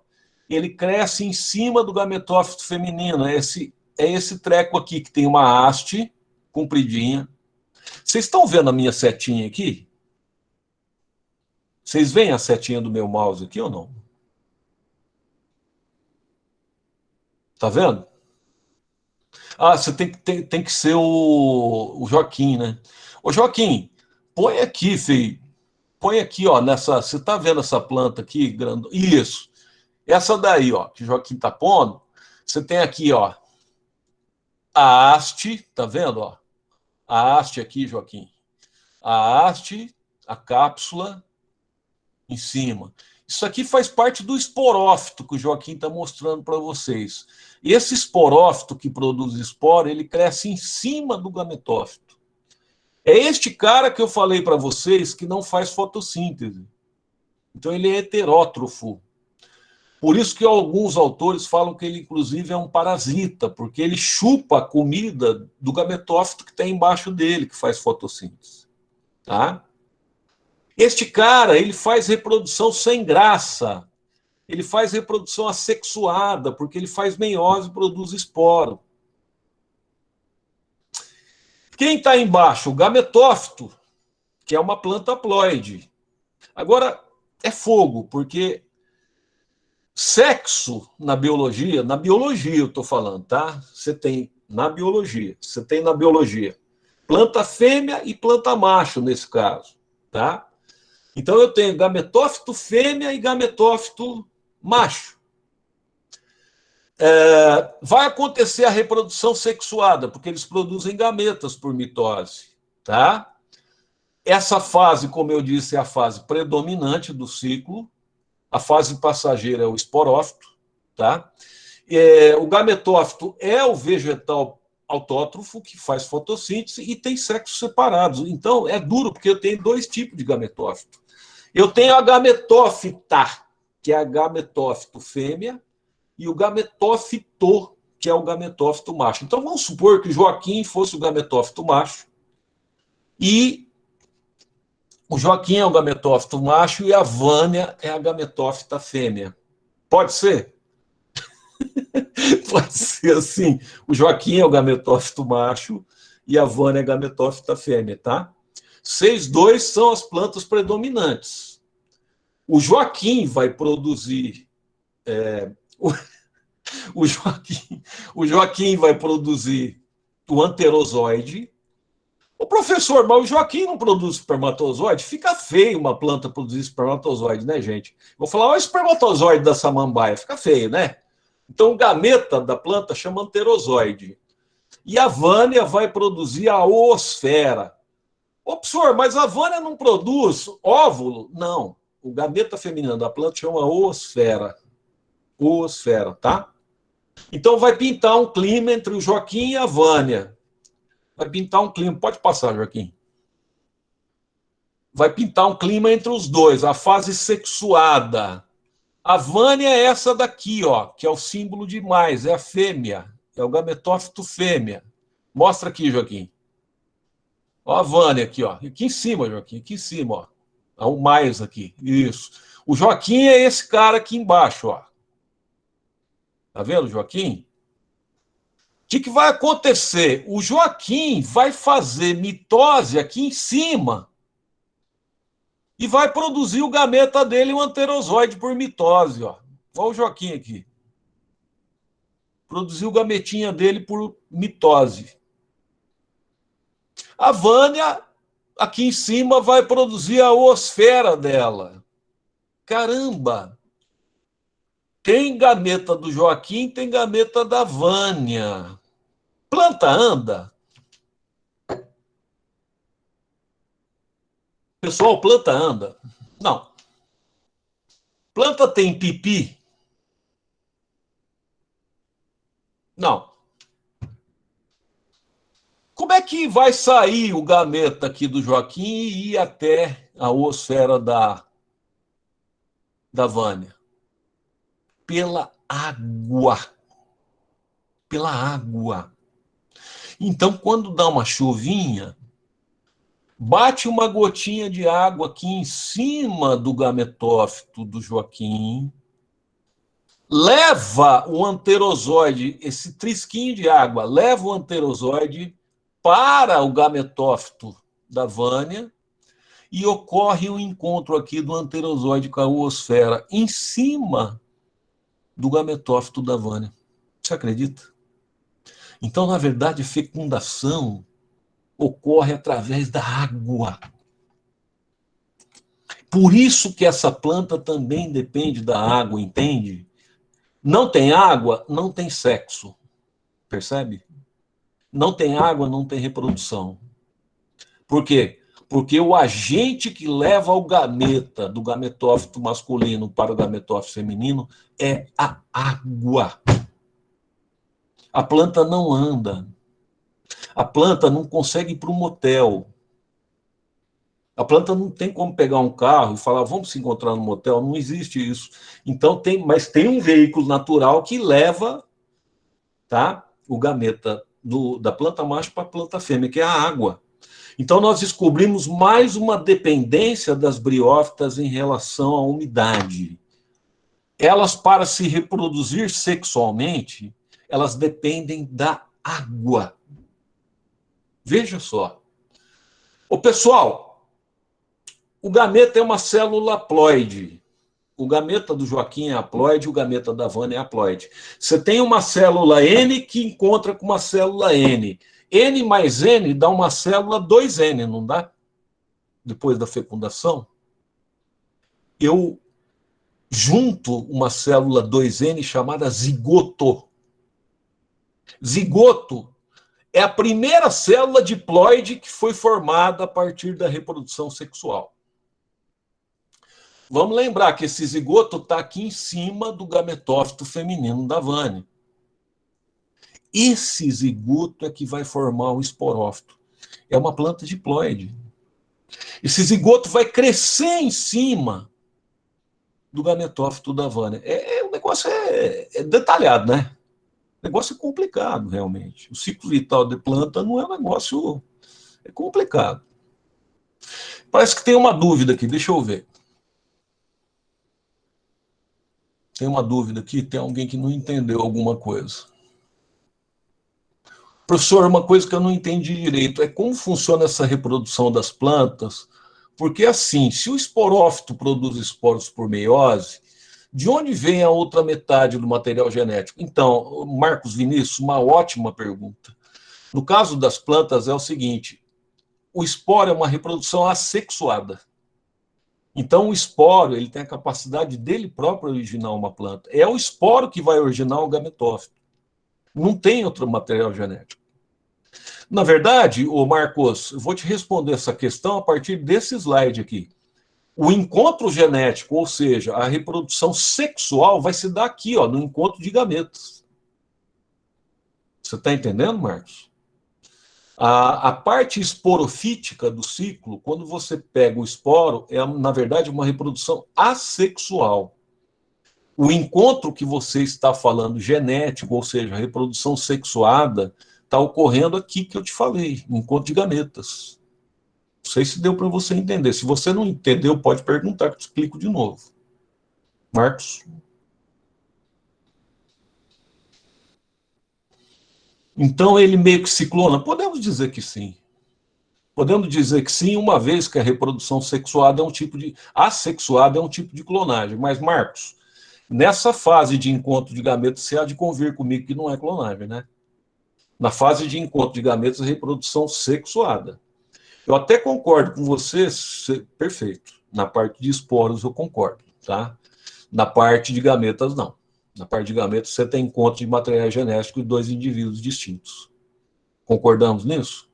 Speaker 1: ele cresce em cima do gametófito feminino. É esse treco aqui, que tem uma haste compridinha. Vocês estão vendo a minha setinha aqui? Vocês veem a setinha do meu mouse aqui ou não? Tá vendo? Ah, você tem que ser o Joaquim, né? Ô, Joaquim, põe aqui, filho. Põe aqui, ó, nessa. Você tá vendo essa planta aqui, grande? Isso. Essa daí, ó, que o Joaquim tá pondo. Você tem aqui, ó, a haste, tá vendo, ó? A haste aqui, Joaquim. A haste, a cápsula em cima. Isso aqui faz parte do esporófito que o Joaquim está mostrando para vocês. Esse esporófito que produz esporo, ele cresce em cima do gametófito. É este cara que eu falei para vocês que não faz fotossíntese. Então ele é heterótrofo. Por isso que alguns autores falam que ele, inclusive, é um parasita, porque ele chupa a comida do gametófito que está embaixo dele, que faz fotossíntese. Tá? Este cara, ele faz reprodução sem graça. Ele faz reprodução assexuada, porque ele faz meiose e produz esporo. Quem está embaixo? O gametófito, que é uma planta haploide. Agora, é fogo, porque sexo na biologia eu estou falando, tá? Você tem na biologia planta fêmea e planta macho, nesse caso, tá? Então eu tenho gametófito fêmea e gametófito macho. Vai acontecer a reprodução sexuada, porque eles produzem gametas por mitose, tá? Essa fase, como eu disse, é a fase predominante do ciclo. A fase passageira é o esporófito, tá? O gametófito é o vegetal autótrofo que faz fotossíntese e tem sexos separados. Então, é duro, porque eu tenho 2 tipos de gametófito. Eu tenho a gametófita, que é a gametófito fêmea, e o gametófito, que é o gametófito macho. Então, vamos supor que o Joaquim fosse o gametófito macho e o Joaquim é o gametófito macho e a Vânia é a gametófita fêmea. Pode ser? Pode ser assim. O Joaquim é o gametófito macho e a Vânia é a gametófita fêmea, tá? Vocês 2 são as plantas predominantes. O Joaquim vai produzir... O Joaquim vai produzir o anterozoide. O professor, mas o Joaquim não produz espermatozoide? Fica feio uma planta produzir espermatozoide, né, gente? Vou falar, o espermatozoide da samambaia, fica feio, né? Então, o gameta da planta chama anterozoide. E a Vânia vai produzir a oosfera. Ô, professor, mas a Vânia não produz óvulo? Não. O gameta feminino da planta chama oosfera. Oosfera, tá? Então, vai pintar um clima entre o Joaquim e a Vânia. Vai pintar um clima. Pode passar, Joaquim. Vai pintar um clima entre os 2, a fase sexuada. A Vânia é essa daqui, ó, que é o símbolo de mais, é a fêmea, é o gametófito fêmea. Mostra aqui, Joaquim. Ó a Vânia aqui, ó. Aqui em cima, Joaquim, aqui em cima, ó. Há um mais aqui. Isso. O Joaquim é esse cara aqui embaixo, ó. Tá vendo, Joaquim? O que vai acontecer? O Joaquim vai fazer mitose aqui em cima e vai produzir o gameta dele, o anterozoide, por mitose. Ó. Olha o Joaquim aqui. Produziu o gametinha dele por mitose. A Vânia, aqui em cima, vai produzir a oosfera dela. Caramba! Tem gameta do Joaquim, tem gameta da Vânia. Planta anda? Pessoal, planta anda? Não. Planta tem pipi? Não. Como é que vai sair o gameta aqui do Joaquim e ir até a oosfera da Vânia? Pela água. Pela água. Então, quando dá uma chuvinha, bate uma gotinha de água aqui em cima do gametófito do Joaquim, leva o anterozoide, esse trisquinho de água, leva o anterozoide para o gametófito da Vânia e ocorre um encontro aqui do anterozoide com a oosfera em cima do gametófito da Vânia. Você acredita? Então, na verdade, a fecundação ocorre através da água. Por isso que essa planta também depende da água, entende? Não tem água, não tem sexo. Percebe? Não tem água, não tem reprodução. Por quê? Porque o agente que leva o gameta do gametófito masculino para o gametófito feminino é a água. A planta não anda. A planta não consegue ir para um motel. A planta não tem como pegar um carro e falar, vamos se encontrar no motel. Não existe isso. Então, mas tem um veículo natural que leva, tá, o gameta da planta macho para a planta fêmea, que é a água. Então, nós descobrimos mais uma dependência das briófitas em relação à umidade. Elas, para se reproduzir sexualmente, elas dependem da água. Veja só. Ô, pessoal, o gameta é uma célula haploide. O gameta do Joaquim é haploide, o gameta da Vânia é haploide. Você tem uma célula N que encontra com uma célula N. N mais N dá uma célula 2N, não dá? Depois da fecundação. Eu junto uma célula 2N chamada zigoto. Zigoto é a primeira célula diploide que foi formada a partir da reprodução sexual. Vamos lembrar que esse zigoto está aqui em cima do gametófito feminino da Vânia. Esse zigoto é que vai formar o esporófito. É uma planta diploide. Esse zigoto vai crescer em cima do gametófito da Vânia. O negócio é detalhado, né? O negócio é complicado, realmente. O ciclo vital de planta não é um negócio... É complicado. Parece que tem uma dúvida aqui, deixa eu ver. Tem uma dúvida aqui, tem alguém que não entendeu alguma coisa. Professor, uma coisa que eu não entendi direito é como funciona essa reprodução das plantas, porque assim, se o esporófito produz esporos por meiose, de onde vem a outra metade do material genético? Então, Marcos Vinícius, uma ótima pergunta. No caso das plantas é o seguinte, o esporo é uma reprodução assexuada. Então, o esporo ele tem a capacidade dele próprio originar uma planta. É o esporo que vai originar o gametófito. Não tem outro material genético. Na verdade, ô Marcos, eu vou te responder essa questão a partir desse slide aqui. O encontro genético, ou seja, a reprodução sexual, vai se dar aqui, ó, no encontro de gametas. Você está entendendo, Marcos? A parte esporofítica do ciclo, quando você pega o esporo, é, na verdade, uma reprodução assexual. O encontro que você está falando, genético, ou seja, a reprodução sexuada, está ocorrendo aqui que eu te falei, no encontro de gametas. Não sei se deu para você entender. Se você não entendeu, pode perguntar que eu te explico de novo. Marcos? Então ele meio que se clona? Podemos dizer que sim. Podemos dizer que sim, uma vez que a reprodução sexuada é um tipo de... assexuada é um tipo de clonagem. Mas, Marcos, nessa fase de encontro de gametas, você há de convir comigo que não é clonagem, né? Na fase de encontro de gametas, reprodução sexuada. Eu até concordo com você, perfeito. Na parte de esporos eu concordo, tá? Na parte de gametas, não. Na parte de gametas, você tem encontro de material genético de dois indivíduos distintos. Concordamos nisso?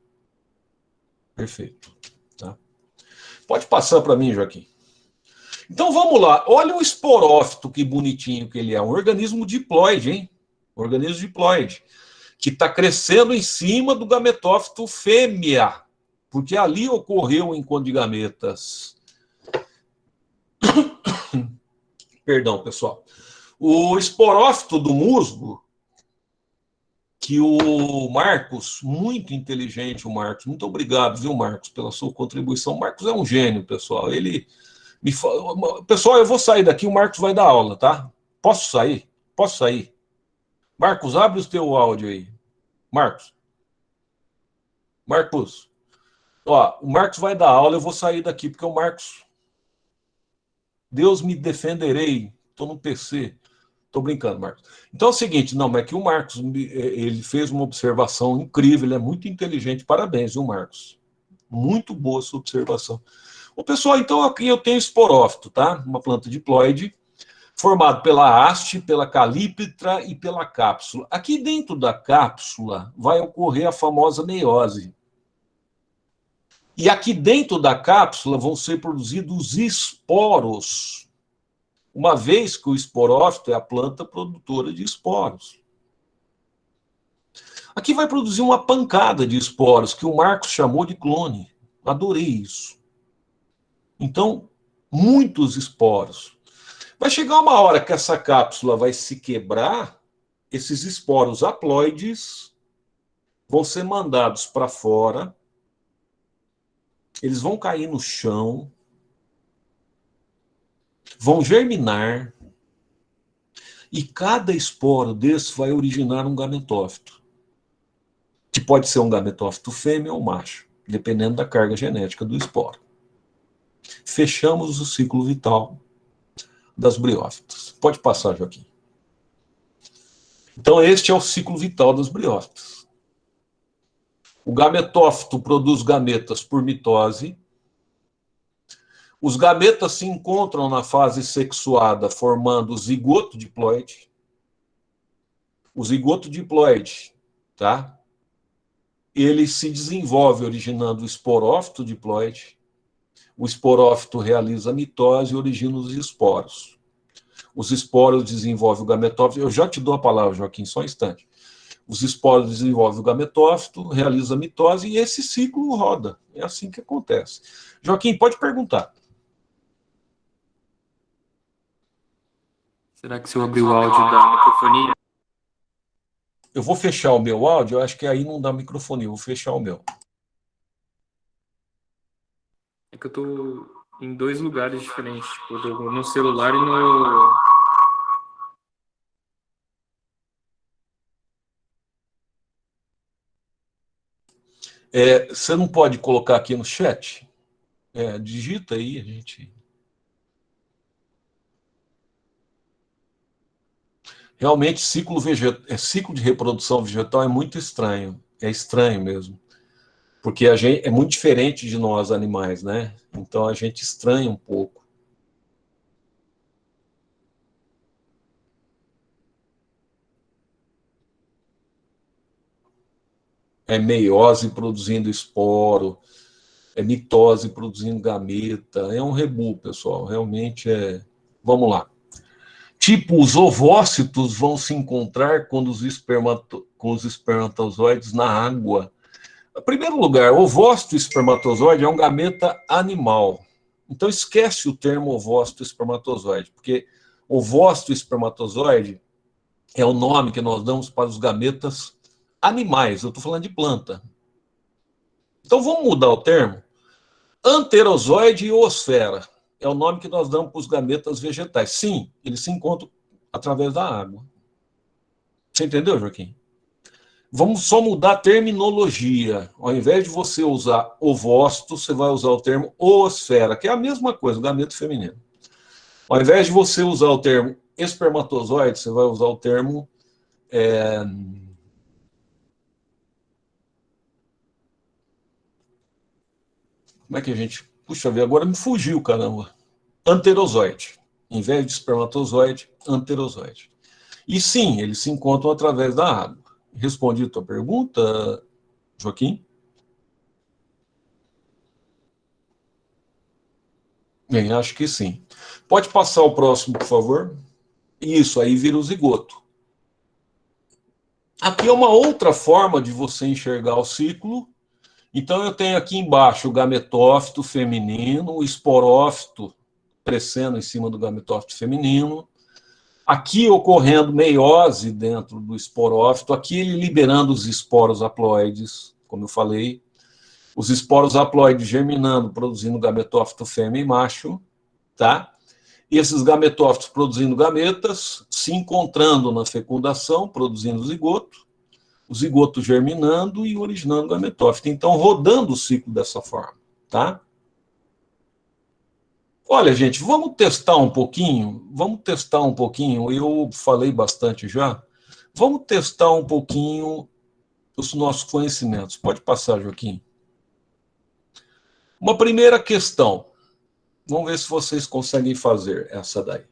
Speaker 1: Perfeito. Tá? Pode passar para mim, Joaquim. Então, vamos lá. Olha o esporófito, que bonitinho que ele é. Um organismo diploide, hein? Um organismo diploide. que está crescendo em cima do gametófito fêmea, porque ali ocorreu o encontro de gametas. Perdão, pessoal. O esporófito do musgo, que o Marcos, muito inteligente, o Marcos, muito obrigado, viu, Marcos, pela sua contribuição. O Marcos é um gênio, pessoal. Ele me fala... Pessoal, eu vou sair daqui, o Marcos vai dar aula, tá? Posso sair? Posso sair? Marcos, abre o teu áudio aí. Marcos. Marcos. Ó, o Marcos vai dar aula, eu vou sair daqui, porque o Marcos... Deus me defenderei. Estou no PC. Estou brincando, Marcos. Então é o seguinte, não, mas é que o Marcos, ele fez uma observação incrível, ele é muito inteligente, parabéns, viu, Marcos? Muito boa sua observação. O pessoal, então aqui eu tenho esporófito, tá? Uma planta diploide, formado pela haste, pela calíptra e pela cápsula. Aqui dentro da cápsula vai ocorrer a famosa meiose. E aqui dentro da cápsula vão ser produzidos esporos, uma vez que o esporófito é a planta produtora de esporos. Aqui vai produzir uma pancada de esporos, que o Marcos chamou de clone. Adorei isso. Então, muitos esporos. Vai chegar uma hora que essa cápsula vai se quebrar, esses esporos haploides vão ser mandados para fora, eles vão cair no chão, vão germinar, e cada esporo desse vai originar um gametófito, que pode ser um gametófito fêmea ou macho, dependendo da carga genética do esporo. Fechamos o ciclo vital das briófitas. Pode passar, Joaquim. Então, este é o ciclo vital das briófitas. O gametófito produz gametas por mitose. Os gametas se encontram na fase sexuada, formando o zigoto diploide. O zigoto diploide, tá? Ele se desenvolve originando o esporófito diploide. O esporófito realiza a mitose e origina os esporos. Os esporos desenvolvem o gametófito. Eu já te dou a palavra, Joaquim, só um instante. Os esporos desenvolvem o gametófito, realiza a mitose e esse ciclo roda. É assim que acontece. Joaquim, pode perguntar.
Speaker 3: Será que se eu abrir o áudio da microfonia?
Speaker 1: Eu vou fechar o meu áudio, eu acho que aí não dá microfonia, eu vou fechar o meu.
Speaker 3: É que eu tô em dois lugares diferentes, tipo, eu tô no celular e no...
Speaker 1: Você não pode colocar aqui no chat? Digita aí, a gente... Realmente, ciclo de reprodução vegetal é muito estranho. É estranho mesmo. Porque a gente é muito diferente de nós, animais, né? Então a gente estranha um pouco. É meiose produzindo esporo, é mitose produzindo gameta. É um rebu, pessoal. Realmente é... Vamos lá. Tipo, os ovócitos vão se encontrar com os espermatozoides na água. Em primeiro lugar, ovócito e espermatozoide é um gameta animal. Então, esquece o termo ovócito e espermatozoide, porque ovócito e espermatozoide é o nome que nós damos para os gametas animais. Eu estou falando de planta. Então, vamos mudar o termo. Anterozoide e oosfera é o nome que nós damos para os gametas vegetais. Sim, eles se encontram através da água. Você entendeu, Joaquim? Vamos só mudar a terminologia. Ao invés de você usar ovócito, você vai usar o termo oosfera, que é a mesma coisa, o gameto feminino. Ao invés de você usar o termo espermatozoide, você vai usar o termo... Como é que a gente... Puxa vida, agora me fugiu, caramba. Anterozoide. Em vez de espermatozoide, anterozoide. E sim, eles se encontram através da água. Respondi a tua pergunta, Joaquim? Bem, acho que sim. Pode passar o próximo, por favor? Isso, aí vira o zigoto. Aqui é uma outra forma de você enxergar o ciclo. Então, eu tenho aqui embaixo o gametófito feminino, o esporófito crescendo em cima do gametófito feminino. Aqui ocorrendo meiose dentro do esporófito, aqui ele liberando os esporos haploides, como eu falei. Os esporos haploides germinando, produzindo gametófito fêmea e macho, tá? E esses gametófitos produzindo gametas, se encontrando na fecundação, produzindo zigoto, o zigoto germinando e originando gametófito. Então, rodando o ciclo dessa forma, tá? Olha, gente, vamos testar um pouquinho? Vamos testar um pouquinho, eu falei bastante já. Vamos testar um pouquinho os nossos conhecimentos. Pode passar, Joaquim. Uma primeira questão. Vamos ver se vocês conseguem fazer essa daí.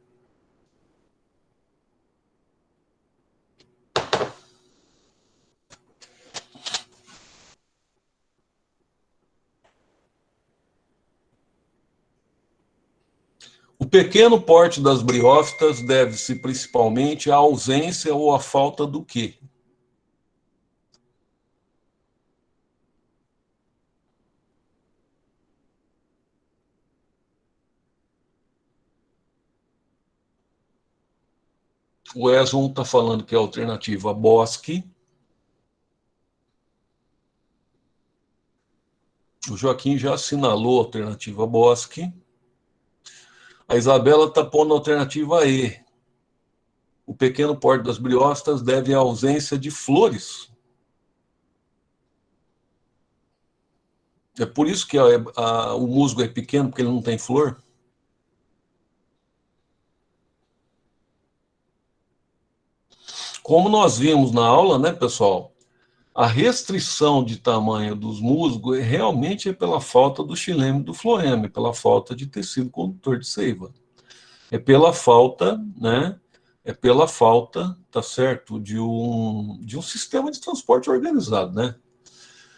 Speaker 1: O pequeno porte das briófitas deve-se principalmente à ausência ou à falta do quê? O Eson está falando que é a alternativa bosque. O Joaquim já assinalou a alternativa bosque. A Isabela está pondo a alternativa E. O pequeno porte das briófitas deve à ausência de flores. É por isso que o musgo é pequeno, porque ele não tem flor. Como nós vimos na aula, né, pessoal? A restrição de tamanho dos musgos realmente é pela falta do xilema e do floema, é pela falta de tecido condutor de seiva. É pela falta, né? É pela falta, tá certo, de um sistema de transporte organizado, né?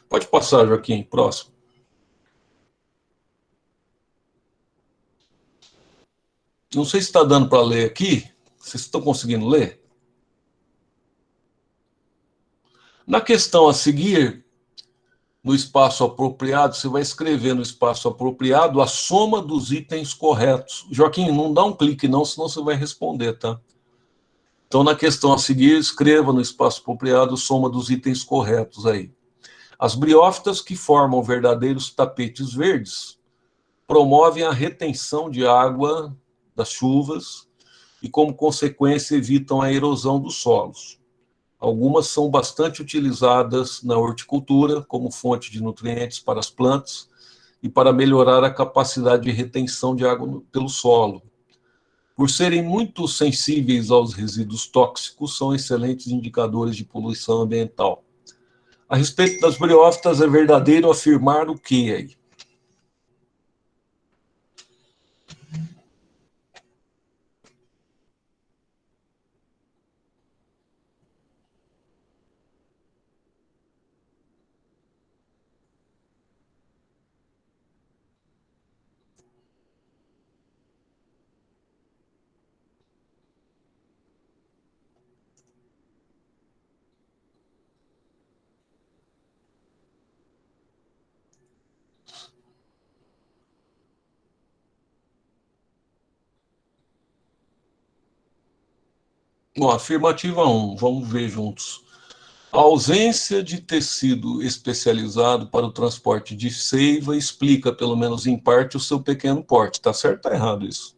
Speaker 1: Pode passar, Joaquim, próximo. Não sei se está dando para ler aqui. Vocês estão conseguindo ler? Na questão a seguir, no espaço apropriado, você vai escrever no espaço apropriado a soma dos itens corretos. Joaquim, não dá um clique não, senão você vai responder, tá? Então, na questão a seguir, escreva no espaço apropriado a soma dos itens corretos aí. As briófitas que formam verdadeiros tapetes verdes promovem a retenção de água das chuvas e, como consequência, evitam a erosão dos solos. Algumas são bastante utilizadas na horticultura como fonte de nutrientes para as plantas e para melhorar a capacidade de retenção de água pelo solo. Por serem muito sensíveis aos resíduos tóxicos, são excelentes indicadores de poluição ambiental. A respeito das briófitas, é verdadeiro afirmar o que aí? Bom, afirmativa 1, vamos ver juntos. A ausência de tecido especializado para o transporte de seiva explica, pelo menos em parte, o seu pequeno porte. Está certo ou está errado isso?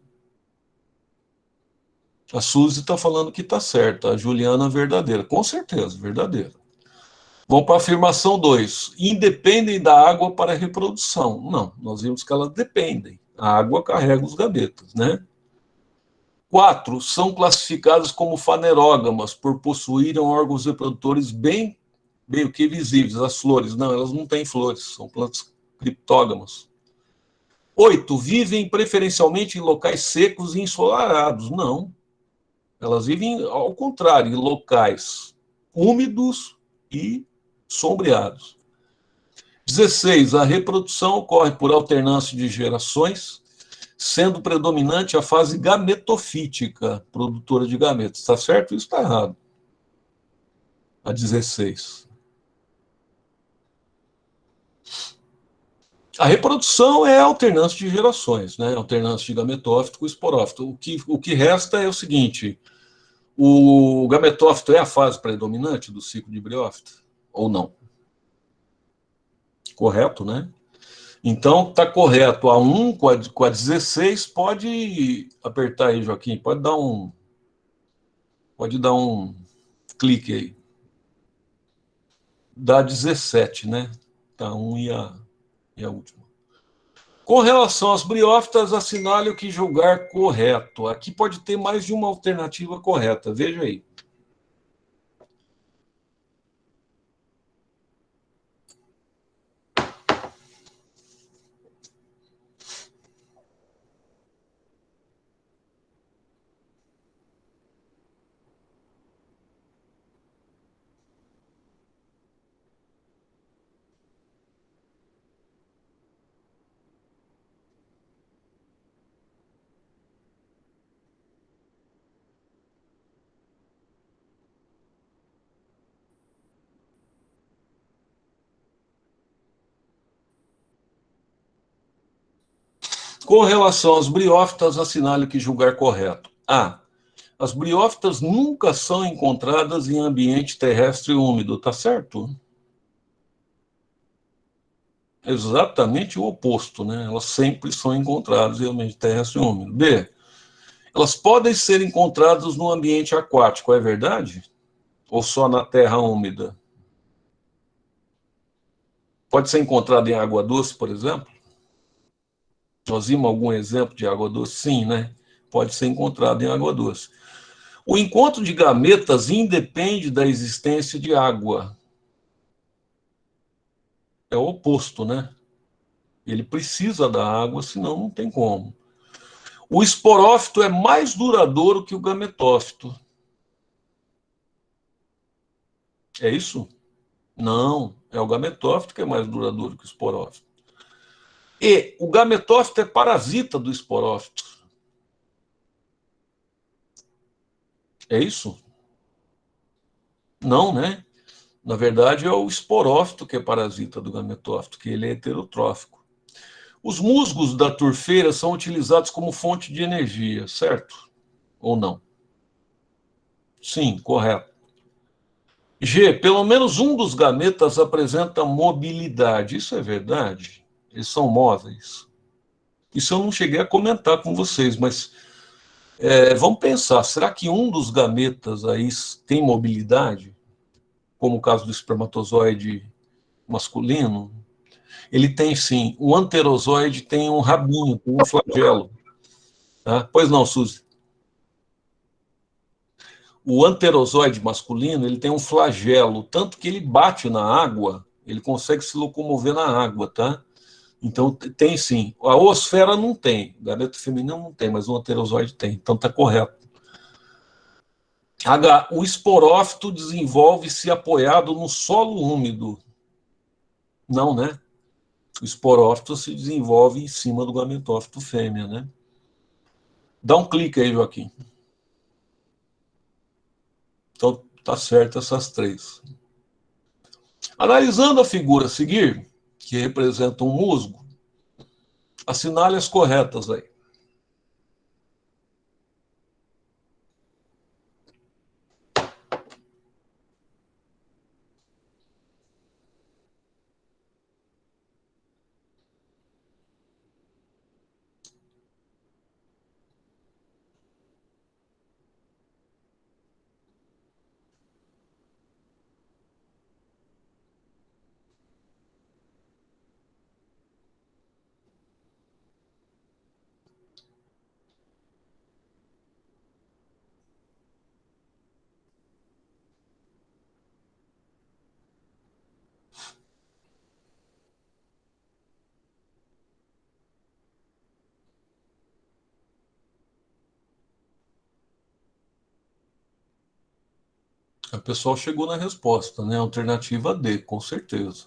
Speaker 1: A Suzy está falando que está certa, a Juliana verdadeira. Com certeza, verdadeira. Vamos para a afirmação 2. Independem da água para a reprodução. Não, nós vimos que elas dependem. A água carrega os gametas, né? 4. São classificadas como fanerógamas por possuírem órgãos reprodutores bem meio que visíveis. As flores, não, elas não têm flores, são plantas criptógamas. 8. Vivem preferencialmente em locais secos e ensolarados. Não. Elas vivem, ao contrário, em locais úmidos e sombreados. 16. A reprodução ocorre por alternância de gerações, sendo predominante a fase gametofítica, produtora de gametas. Está certo? Isso está errado. a 16. A reprodução é a alternância de gerações, né? Alternância de gametófito com esporófito. O que resta é o seguinte: o gametófito é a fase predominante do ciclo de briófito? Ou não? Correto, né? Então, está correto. A 1 com a 16, pode apertar aí, Joaquim, pode dar um clique aí. Dá 17, né? Tá 1 e a última. Com relação às briófitas, assinale o que julgar correto. Aqui pode ter mais de uma alternativa correta. Veja aí. Com relação às briófitas, assinale o que julgar correto. A. As briófitas nunca são encontradas em ambiente terrestre úmido, tá certo? Exatamente o oposto, né? Elas sempre são encontradas em ambiente terrestre úmido. B. Elas podem ser encontradas no ambiente aquático, é verdade? Ou só na terra úmida? Pode ser encontrada em água doce, por exemplo? Nós vimos algum exemplo de água doce? Sim, né? Pode ser encontrado em água doce. O encontro de gametas independe da existência de água. É o oposto, né? Ele precisa da água, senão não tem como. O esporófito é mais duradouro que o gametófito. É isso? Não, é o gametófito que é mais duradouro que o esporófito. E o gametófito é parasita do esporófito. É isso? Não, né? Na verdade, é o esporófito que é parasita do gametófito, que ele é heterotrófico. Os musgos da turfeira são utilizados como fonte de energia, certo? Ou não? Sim, correto. G, pelo menos um dos gametas apresenta mobilidade. Isso é verdade? Eles são móveis. Isso eu não cheguei a comentar com vocês, mas vamos pensar, será que um dos gametas aí tem mobilidade? Como o caso do espermatozoide masculino? Ele tem sim. O anterozoide tem um rabinho, tem um flagelo. Tá? Pois não, Suzy? O anterozoide masculino, ele tem um flagelo, tanto que ele bate na água, ele consegue se locomover na água, tá? Então, tem sim. A oosfera não tem, o gameto feminino não tem, mas o anterozoide tem, então tá correto. H, o esporófito desenvolve-se apoiado no solo úmido. Não, né? O esporófito se desenvolve em cima do gametófito fêmea, né? Dá um clique aí, Joaquim. Então, tá certo essas três. Analisando a figura a seguir, que representa um musgo, assinale as corretas aí. O pessoal chegou na resposta, né? Alternativa D, com certeza.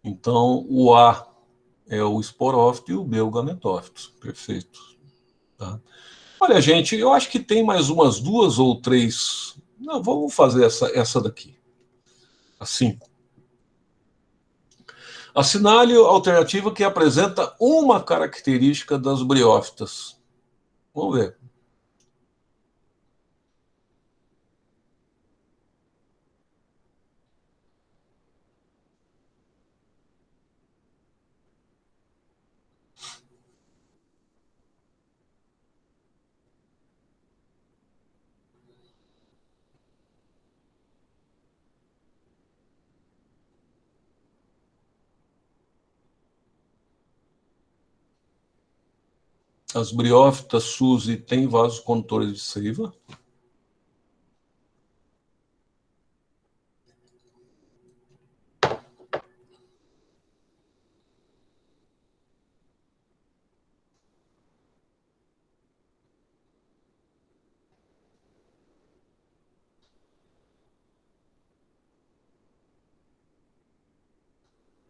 Speaker 1: Então, o A é o esporófito e o B é o gametófito. Perfeito. Tá? Olha, gente, eu acho que tem mais umas duas ou três. Não, vamos fazer essa daqui. A 5. Assinale a alternativa que apresenta uma característica das briófitas. Vamos ver. As briófitas, Suzy, têm vasos condutores de seiva?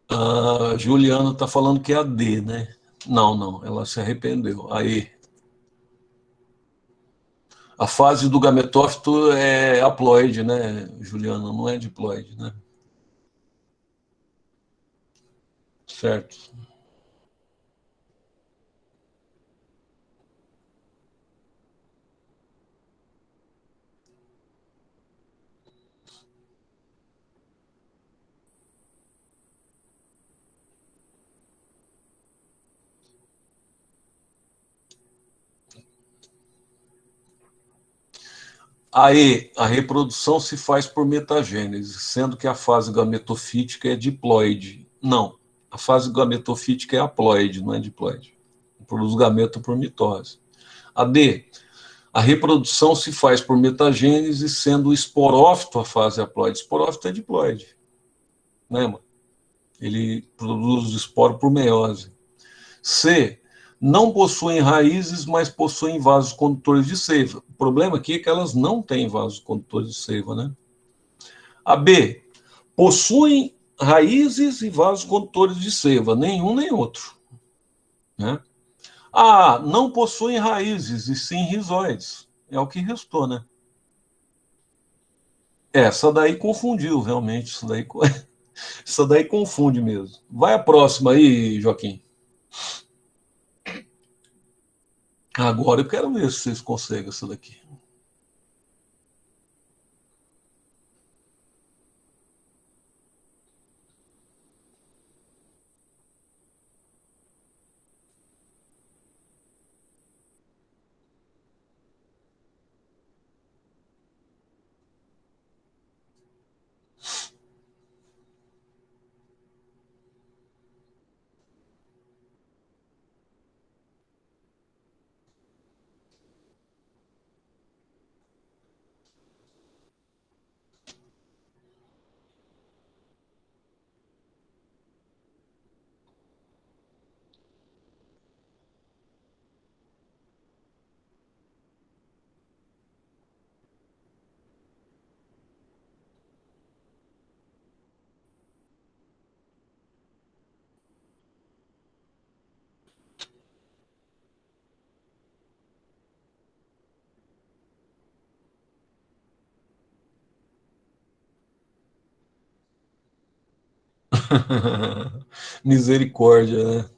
Speaker 1: A Juliana está falando que é a D, né? Não, não, ela se arrependeu. Aí. A fase do gametófito é haploide, né, Juliana? Não é diploide, né? Certo. Aí, a reprodução se faz por metagênese, sendo que a fase gametofítica é diploide. Não, a fase gametofítica é haploide, não é diploide. Produz gameto por mitose. A D, a reprodução se faz por metagênese, sendo o esporófito a fase haploide. Esporófito é diploide, né, mano? Ele produz o esporo por meiose. C, não possuem raízes, mas possuem vasos condutores de seiva. O problema aqui é que elas não têm vasos condutores de seiva, né? A B, possuem raízes e vasos condutores de seiva, nenhum nem outro, né? A, não possuem raízes, e sim rizóides. É o que restou, né? Essa daí confundiu, realmente. Isso daí confunde mesmo. Vai a próxima aí, Joaquim. Agora eu quero ver se vocês conseguem essa daqui. Misericórdia, né?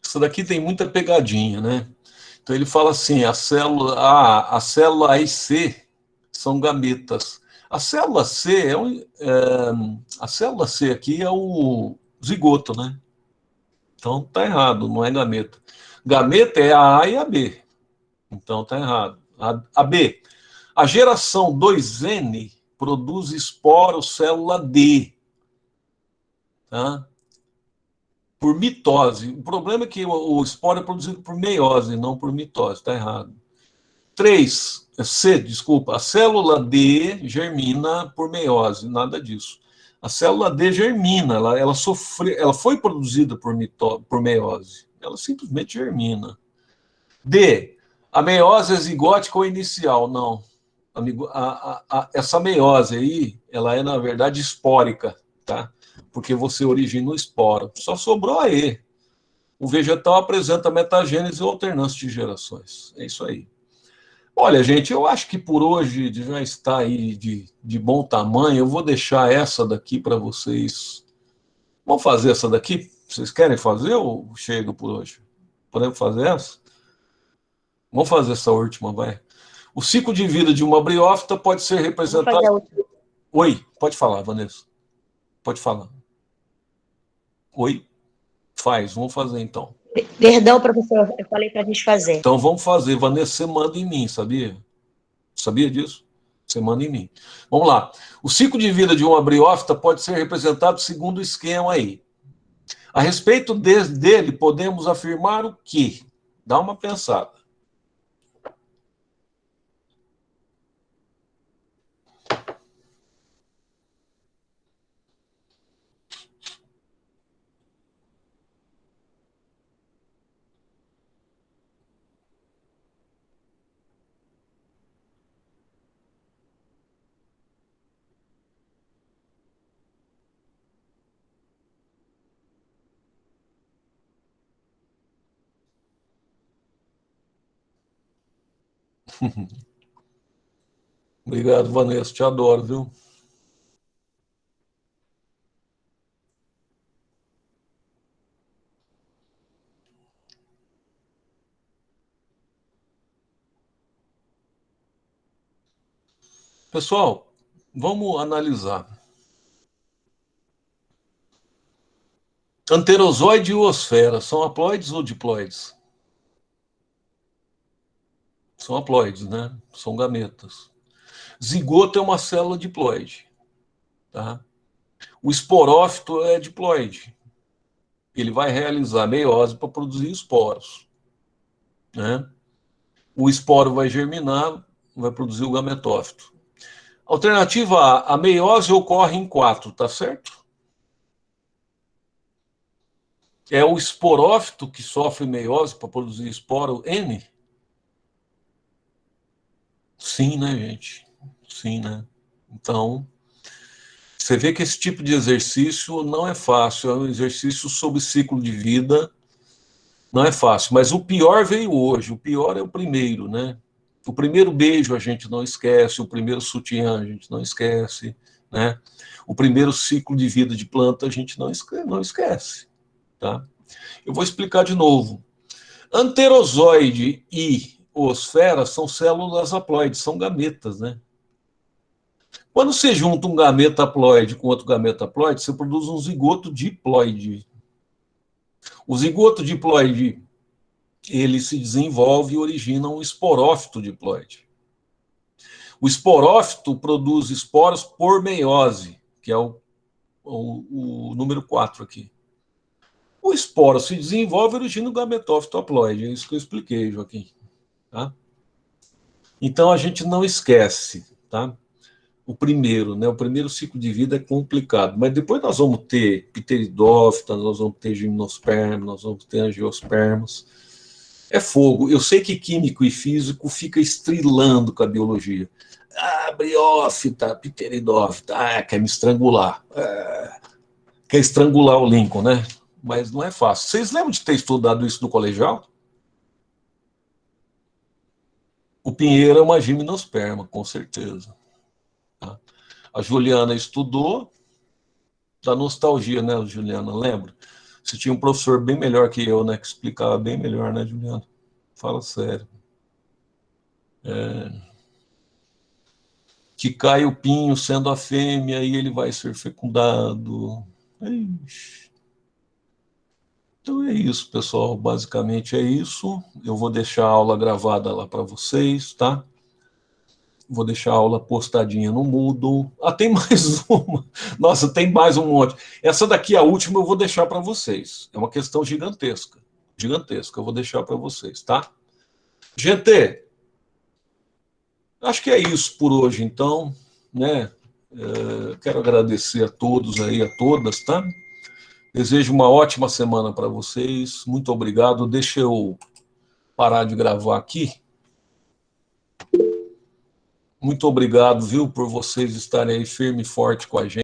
Speaker 1: Isso daqui tem muita pegadinha, né? Então ele fala assim, a célula A e C são gametas. A célula C a célula C aqui é o zigoto, né? Então tá errado, não é gameta. Gameta é a A e a B. Então tá errado. A B, a geração 2N produz esporo célula D, tá? Por mitose. O problema é que o esporo é produzido por meiose, não por mitose, está errado. 3, C, desculpa, a célula D germina por meiose, nada disso. A célula D germina, ela foi produzida por meiose, ela simplesmente germina. D, a meiose é zigótica ou inicial? Não. Essa meiose aí, ela é, na verdade, espórica, tá? Porque você origina o esporo. Só sobrou a E. O vegetal apresenta metagênese ou alternância de gerações. É isso aí. Olha, gente, eu acho que por hoje já está aí de bom tamanho. Eu vou deixar essa daqui para vocês. Vamos fazer essa daqui? Vocês querem fazer ou chega por hoje? Podemos fazer essa? Vamos fazer essa última, vai. O ciclo de vida de uma briófita pode ser
Speaker 4: Vamos fazer a
Speaker 1: representado.
Speaker 4: última.
Speaker 1: Oi, pode falar, Vanessa. Pode falar. Oi? Faz, vamos fazer então.
Speaker 4: Perdão, professor, eu falei para a gente fazer.
Speaker 1: Então vamos fazer. Vanessa, você manda em mim, sabia? Sabia disso? Você manda em mim. Vamos lá. O ciclo de vida de uma briófita pode ser representado segundo o esquema aí. A respeito dele, podemos afirmar o quê? Dá uma pensada. Obrigado, Vanessa. Te adoro, viu? Pessoal, vamos analisar. Anterozoide e oosfera são haploides ou diploides? São haploides, né? São gametas. Zigoto é uma célula diploide. Tá? O esporófito é diploide. Ele vai realizar meiose para produzir esporos. Né? O esporo vai germinar, vai produzir o gametófito. Alternativa A, a meiose ocorre em 4, tá certo? É o esporófito que sofre meiose para produzir esporo N? Sim, né, gente? Sim, né? Então, você vê que esse tipo de exercício não é fácil, é um exercício sobre ciclo de vida, não é fácil. Mas o pior veio hoje, o pior é o primeiro, né? O primeiro beijo a gente não esquece, o primeiro sutiã a gente não esquece, né? O primeiro ciclo de vida de planta a gente não esquece, tá? Eu vou explicar de novo. Anterozoide e oosfera são células haploides, são gametas, né? Quando você junta um gameta haploide com outro gameta haploide, você produz um zigoto diploide. O zigoto diploide, ele se desenvolve e origina um esporófito diploide. O esporófito produz esporos por meiose, que é o número 4 aqui. O esporo se desenvolve e origina o gametófito haploide. É isso que eu expliquei, Joaquim. Tá? Então, a gente não esquece, tá? O primeiro, né? O primeiro ciclo de vida é complicado, mas depois nós vamos ter pteridófitas, nós vamos ter gimnospermas, nós vamos ter angiospermas. É fogo. Eu sei que químico e físico fica estrilando com a biologia. Ah, briófita, pteridófita, quer me estrangular. Quer estrangular o Lincoln, né? Mas não é fácil. Vocês lembram de ter estudado isso no colegial? O Pinheiro é uma gimnosperma, com certeza. Tá? A Juliana estudou, da nostalgia, né, Juliana? Lembra? Você tinha um professor bem melhor que eu, né? Que explicava bem melhor, né, Juliana? Fala sério. Que cai o pinho sendo a fêmea e ele vai ser fecundado. Ixi. Então é isso, pessoal. Basicamente é isso. Eu vou deixar a aula gravada lá para vocês, tá? Vou deixar a aula postadinha no Moodle. Ah, tem mais uma. Nossa, tem mais um monte. Essa daqui, a última, eu vou deixar para vocês. É uma questão gigantesca. Gigantesca. Eu vou deixar para vocês, tá? Gente, acho que é isso por hoje, então, né? Quero agradecer a todos aí, a todas, tá? Desejo uma ótima semana para vocês. Muito obrigado. Deixa eu parar de gravar aqui. Muito obrigado, viu, por vocês estarem aí firme e forte com a gente.